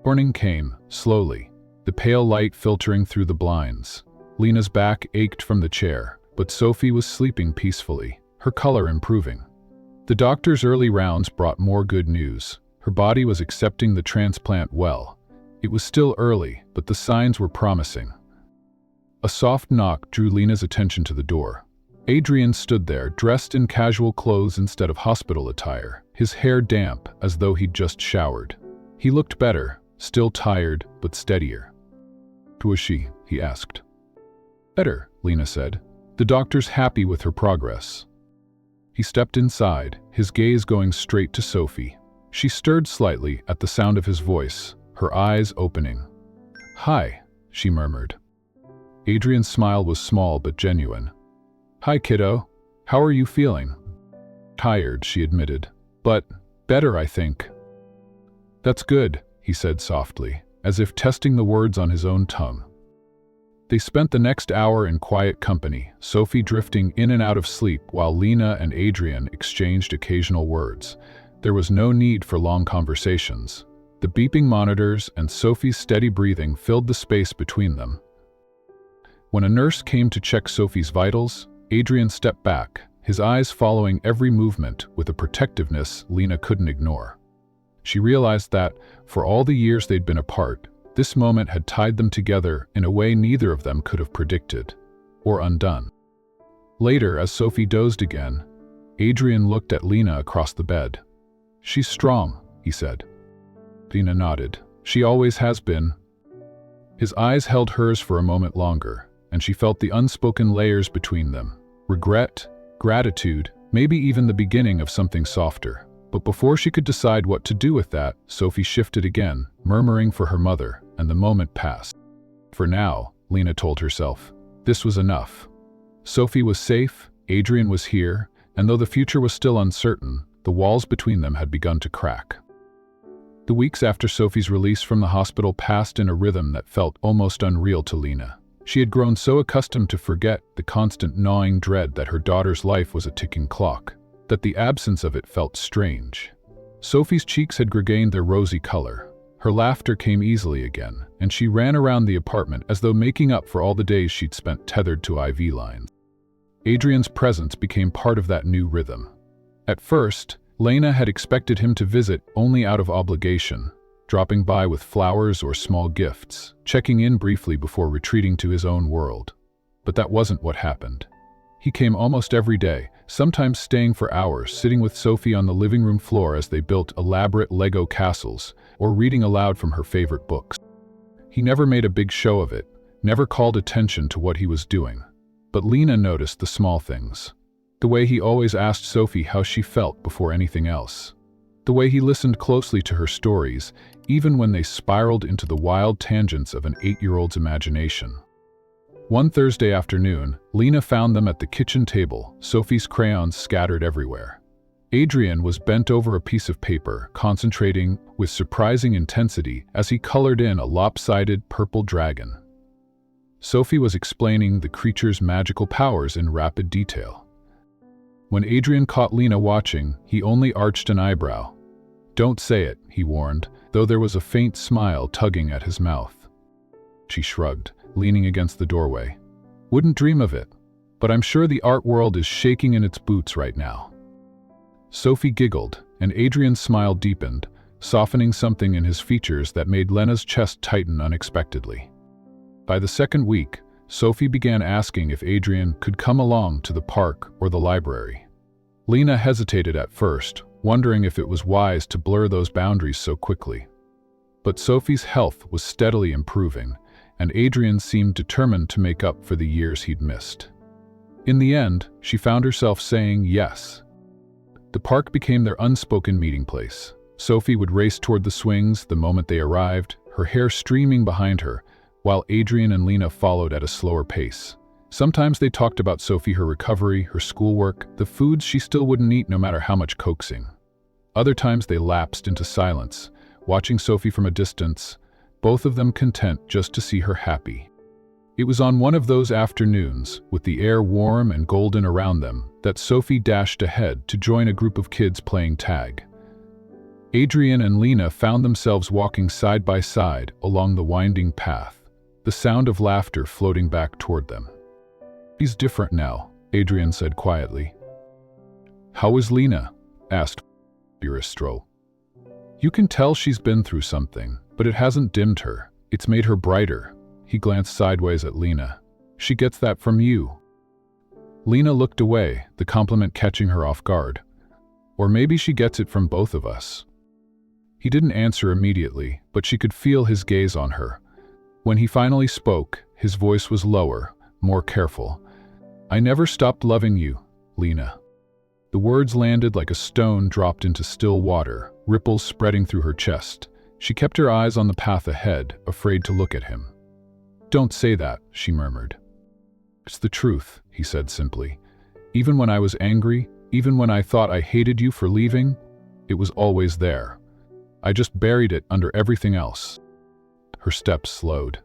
Morning came, slowly, the pale light filtering through the blinds. Lena's back ached from the chair, but Sophie was sleeping peacefully, her color improving. The doctor's early rounds brought more good news. Her body was accepting the transplant well. It was still early, but the signs were promising. A soft knock drew Lena's attention to the door. Adrian stood there, dressed in casual clothes instead of hospital attire, his hair damp as though he'd just showered. He looked better, still tired, but steadier. "Who is she?" he asked. "Better," Lena said. "The doctor's happy with her progress." He stepped inside, his gaze going straight to Sophie. She stirred slightly at the sound of his voice, her eyes opening. "Hi," she murmured. Adrian's smile was small but genuine. "Hi, kiddo. How are you feeling?" "Tired," she admitted. "But better, I think." "That's good," he said softly, as if testing the words on his own tongue. They spent the next hour in quiet company, Sophie drifting in and out of sleep while Lena and Adrian exchanged occasional words. There was no need for long conversations. The beeping monitors and Sophie's steady breathing filled the space between them. When a nurse came to check Sophie's vitals, Adrian stepped back, his eyes following every movement with a protectiveness Lena couldn't ignore. She realized that, for all the years they'd been apart, this moment had tied them together in a way neither of them could have predicted or undone. Later, as Sophie dozed again, Adrian looked at Lena across the bed. "She's strong," he said. Lena nodded. "She always has been." His eyes held hers for a moment longer, and she felt the unspoken layers between them. Regret, gratitude, maybe even the beginning of something softer. But before she could decide what to do with that, Sophie shifted again, murmuring for her mother, and the moment passed. For now, Lena told herself, this was enough. Sophie was safe, Adrian was here, and though the future was still uncertain, the walls between them had begun to crack. The weeks after Sophie's release from the hospital passed in a rhythm that felt almost unreal to Lena. She had grown so accustomed to forget the constant gnawing dread that her daughter's life was a ticking clock, that the absence of it felt strange. Sophie's cheeks had regained their rosy color. Her laughter came easily again, and she ran around the apartment as though making up for all the days she'd spent tethered to IV lines. Adrian's presence became part of that new rhythm. At first, Lena had expected him to visit only out of obligation, dropping by with flowers or small gifts, checking in briefly before retreating to his own world. But that wasn't what happened. He came almost every day, sometimes staying for hours, sitting with Sophie on the living room floor as they built elaborate Lego castles, or reading aloud from her favorite books. He never made a big show of it, never called attention to what he was doing. But Lena noticed the small things. The way he always asked Sophie how she felt before anything else. The way he listened closely to her stories, even when they spiraled into the wild tangents of an 8-year-old's imagination. One Thursday afternoon, Lena found them at the kitchen table, Sophie's crayons scattered everywhere. Adrian was bent over a piece of paper, concentrating with surprising intensity as he colored in a lopsided purple dragon. Sophie was explaining the creature's magical powers in rapid detail. When Adrian caught Lena watching, he only arched an eyebrow. "Don't say it," he warned, though there was a faint smile tugging at his mouth. She shrugged, leaning against the doorway. "Wouldn't dream of it, but I'm sure the art world is shaking in its boots right now." Sophie giggled, and Adrian's smile deepened, softening something in his features that made Lena's chest tighten unexpectedly. By the second week, Sophie began asking if Adrian could come along to the park or the library. Lena hesitated at first, wondering if it was wise to blur those boundaries so quickly. But Sophie's health was steadily improving, and Adrian seemed determined to make up for the years he'd missed. In the end, she found herself saying yes. The park became their unspoken meeting place. Sophie would race toward the swings the moment they arrived, her hair streaming behind her, while Adrian and Lena followed at a slower pace. Sometimes they talked about Sophie, her recovery, her schoolwork, the foods she still wouldn't eat no matter how much coaxing. Other times they lapsed into silence, watching Sophie from a distance, both of them content just to see her happy. It was on one of those afternoons, with the air warm and golden around them, that Sophie dashed ahead to join a group of kids playing tag. Adrian and Lena found themselves walking side by side along the winding path, the sound of laughter floating back toward them. "She's different now," Adrian said quietly. "How is Lena?" asked Buristro. "You can tell she's been through something, but it hasn't dimmed her. It's made her brighter." He glanced sideways at Lena. "She gets that from you." Lena looked away, the compliment catching her off guard. "Or maybe she gets it from both of us." He didn't answer immediately, but she could feel his gaze on her. When he finally spoke, his voice was lower, more careful. "I never stopped loving you, Lena." The words landed like a stone dropped into still water, ripples spreading through her chest. She kept her eyes on the path ahead, afraid to look at him. "Don't say that," she murmured. "It's the truth," he said simply. "Even when I was angry, even when I thought I hated you for leaving, it was always there. I just buried it under everything else." Her steps slowed.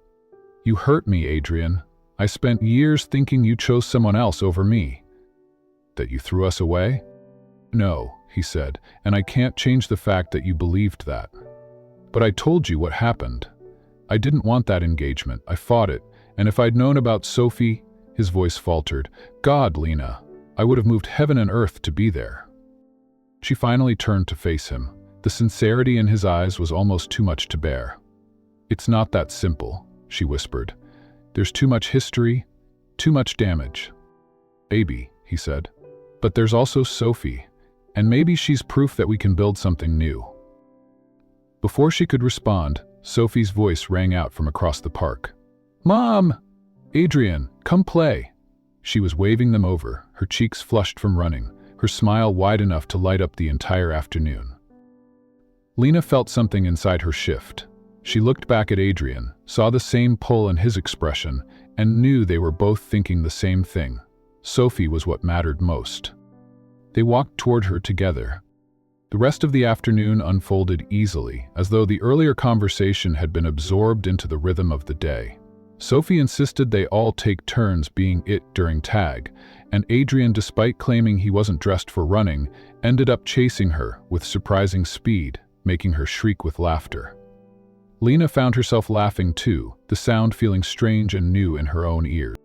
"You hurt me, Adrian. I spent years thinking you chose someone else over me." "That you threw us away?" "No," he said, "and I can't change the fact that you believed that. But I told you what happened. I didn't want that engagement. I fought it, and if I'd known about Sophie," his voice faltered, "God, Lena, I would have moved heaven and earth to be there." She finally turned to face him. The sincerity in his eyes was almost too much to bear. "It's not that simple," she whispered. "There's too much history, too much damage." "Maybe," he said. "But there's also Sophie, and maybe she's proof that we can build something new." Before she could respond, Sophie's voice rang out from across the park. "Mom! Adrian, come play!" She was waving them over, her cheeks flushed from running, her smile wide enough to light up the entire afternoon. Lena felt something inside her shift. She looked back at Adrian, saw the same pull in his expression, and knew they were both thinking the same thing. Sophie was what mattered most. They walked toward her together. The rest of the afternoon unfolded easily, as though the earlier conversation had been absorbed into the rhythm of the day. Sophie insisted they all take turns being it during tag, and Adrian, despite claiming he wasn't dressed for running, ended up chasing her with surprising speed, making her shriek with laughter. Lena found herself laughing too, the sound feeling strange and new in her own ears.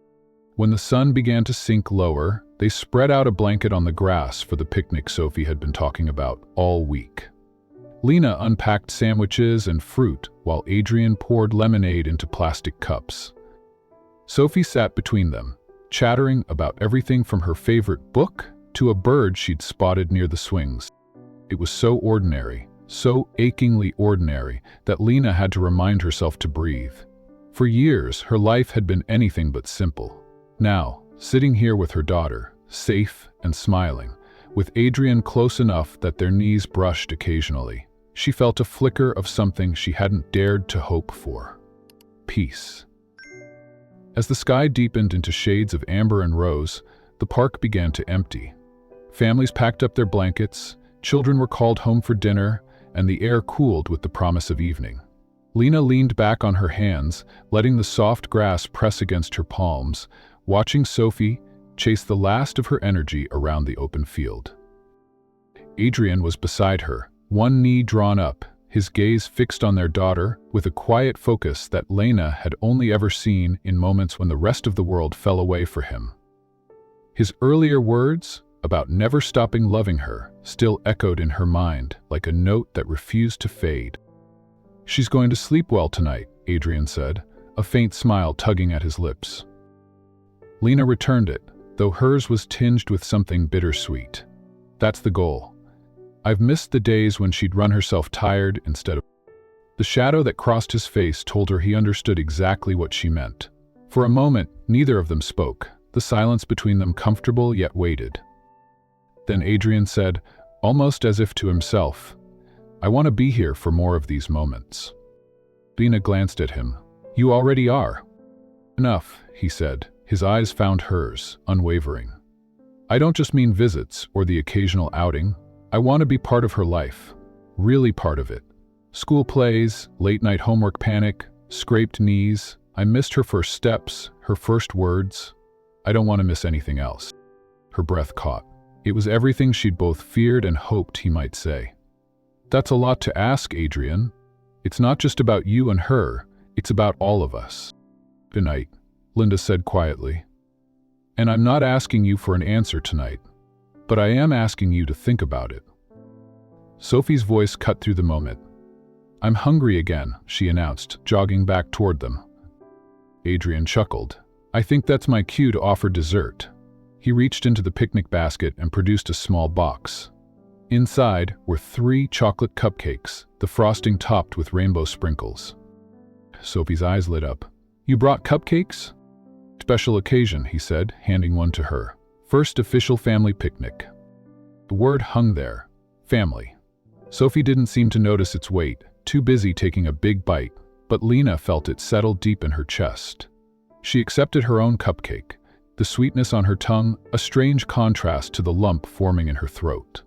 When the sun began to sink lower, they spread out a blanket on the grass for the picnic Sophie had been talking about all week. Lena unpacked sandwiches and fruit while Adrian poured lemonade into plastic cups. Sophie sat between them, chattering about everything from her favorite book to a bird she'd spotted near the swings. It was so ordinary, so achingly ordinary, that Lena had to remind herself to breathe. For years, her life had been anything but simple. Now, sitting here with her daughter, safe and smiling, with Adrian close enough that their knees brushed occasionally, she felt a flicker of something she hadn't dared to hope for. Peace. As the sky deepened into shades of amber and rose, the park began to empty. Families packed up their blankets, children were called home for dinner, and the air cooled with the promise of evening. Lena leaned back on her hands, letting the soft grass press against her palms, watching Sophie chase the last of her energy around the open field. Adrian was beside her, one knee drawn up, his gaze fixed on their daughter with a quiet focus that Lena had only ever seen in moments when the rest of the world fell away for him. His earlier words about never stopping loving her still echoed in her mind like a note that refused to fade. "She's going to sleep well tonight," Adrian said, a faint smile tugging at his lips. Lena returned it, though hers was tinged with something bittersweet. "That's the goal. I've missed the days when she'd run herself tired instead of—" The shadow that crossed his face told her he understood exactly what she meant. For a moment, neither of them spoke, the silence between them comfortable yet weighted. Then Adrian said, almost as if to himself, "I want to be here for more of these moments." Lena glanced at him. "You already are." "Enough," he said. His eyes found hers, unwavering. "I don't just mean visits or the occasional outing. I want to be part of her life. Really part of it. School plays, late-night homework panic, scraped knees. I missed her first steps, her first words. I don't want to miss anything else." Her breath caught. It was everything she'd both feared and hoped he might say. "That's a lot to ask, Adrian. It's not just about you and her, it's about all of us." "Good night," Linda said quietly. "And I'm not asking you for an answer tonight, but I am asking you to think about it." Sophie's voice cut through the moment. "I'm hungry again," she announced, jogging back toward them. Adrian chuckled. "I think that's my cue to offer dessert." He reached into the picnic basket and produced a small box. Inside were 3 chocolate cupcakes, the frosting topped with rainbow sprinkles. Sophie's eyes lit up. "You brought cupcakes?" "Special occasion," he said, handing one to her. "First official family picnic." The word hung there. Family. Sophie didn't seem to notice its weight, too busy taking a big bite, but Lena felt it settle deep in her chest. She accepted her own cupcake, the sweetness on her tongue a strange contrast to the lump forming in her throat.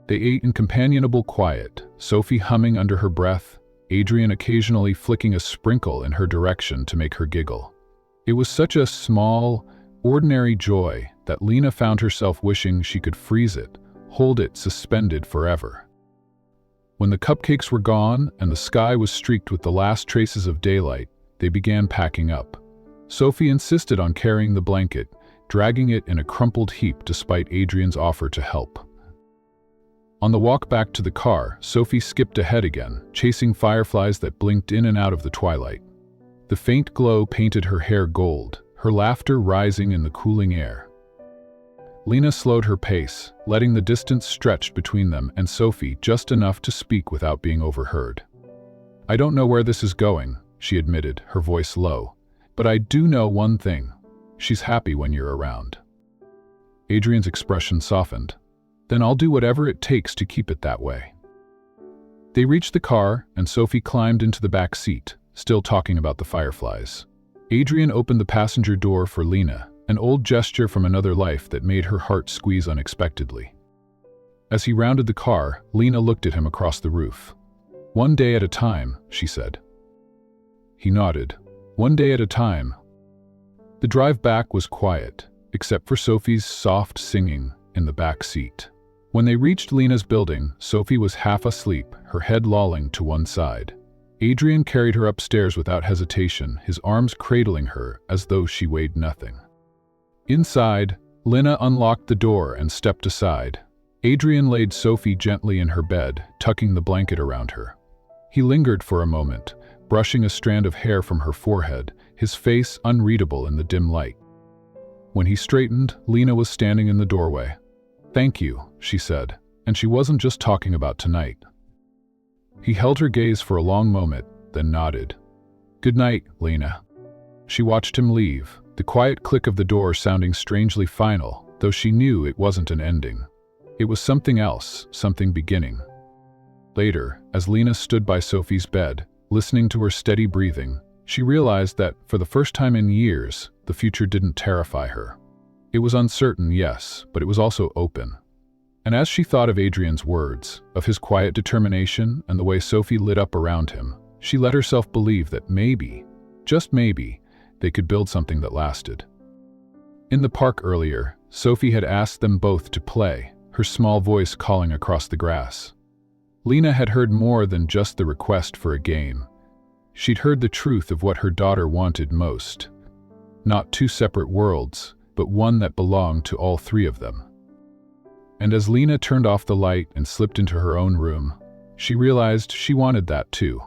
They ate in companionable quiet, Sophie humming under her breath, Adrian occasionally flicking a sprinkle in her direction to make her giggle. It was such a small, ordinary joy that Lena found herself wishing she could freeze it, hold it suspended forever. When the cupcakes were gone and the sky was streaked with the last traces of daylight, they began packing up. Sophie insisted on carrying the blanket, dragging it in a crumpled heap despite Adrian's offer to help. On the walk back to the car, Sophie skipped ahead again, chasing fireflies that blinked in and out of the twilight. The faint glow painted her hair gold, her laughter rising in the cooling air. Lena slowed her pace, letting the distance stretch between them and Sophie just enough to speak without being overheard. "I don't know where this is going," she admitted, her voice low. "But I do know one thing. She's happy when you're around." Adrian's expression softened. "Then I'll do whatever it takes to keep it that way." They reached the car, and Sophie climbed into the back seat, still talking about the fireflies. Adrian opened the passenger door for Lena, an old gesture from another life that made her heart squeeze unexpectedly. As he rounded the car, Lena looked at him across the roof. "One day at a time," she said. He nodded. one day at a time. The drive back was quiet, except for Sophie's soft singing in the back seat. When they reached Lena's building, Sophie was half asleep, her head lolling to one side. Adrian carried her upstairs without hesitation, his arms cradling her as though she weighed nothing. Inside, Lena unlocked the door and stepped aside. Adrian laid Sophie gently in her bed, tucking the blanket around her. He lingered for a moment, brushing a strand of hair from her forehead, his face unreadable in the dim light. When he straightened, Lena was standing in the doorway. "Thank you," she said, and she wasn't just talking about tonight. He held her gaze for a long moment, then nodded. "Good night, Lena." She watched him leave, the quiet click of the door sounding strangely final, though she knew it wasn't an ending. It was something else, something beginning. Later, as Lena stood by Sophie's bed, listening to her steady breathing, she realized that, for the first time in years, the future didn't terrify her. It was uncertain, yes, but it was also open. And as she thought of Adrian's words, of his quiet determination and the way Sophie lit up around him, she let herself believe that maybe, just maybe, they could build something that lasted. In the park earlier, Sophie had asked them both to play, her small voice calling across the grass. Lena had heard more than just the request for a game. She'd heard the truth of what her daughter wanted most. Not two separate worlds, but one that belonged to all three of them. And as Lena turned off the light and slipped into her own room, she realized she wanted that too.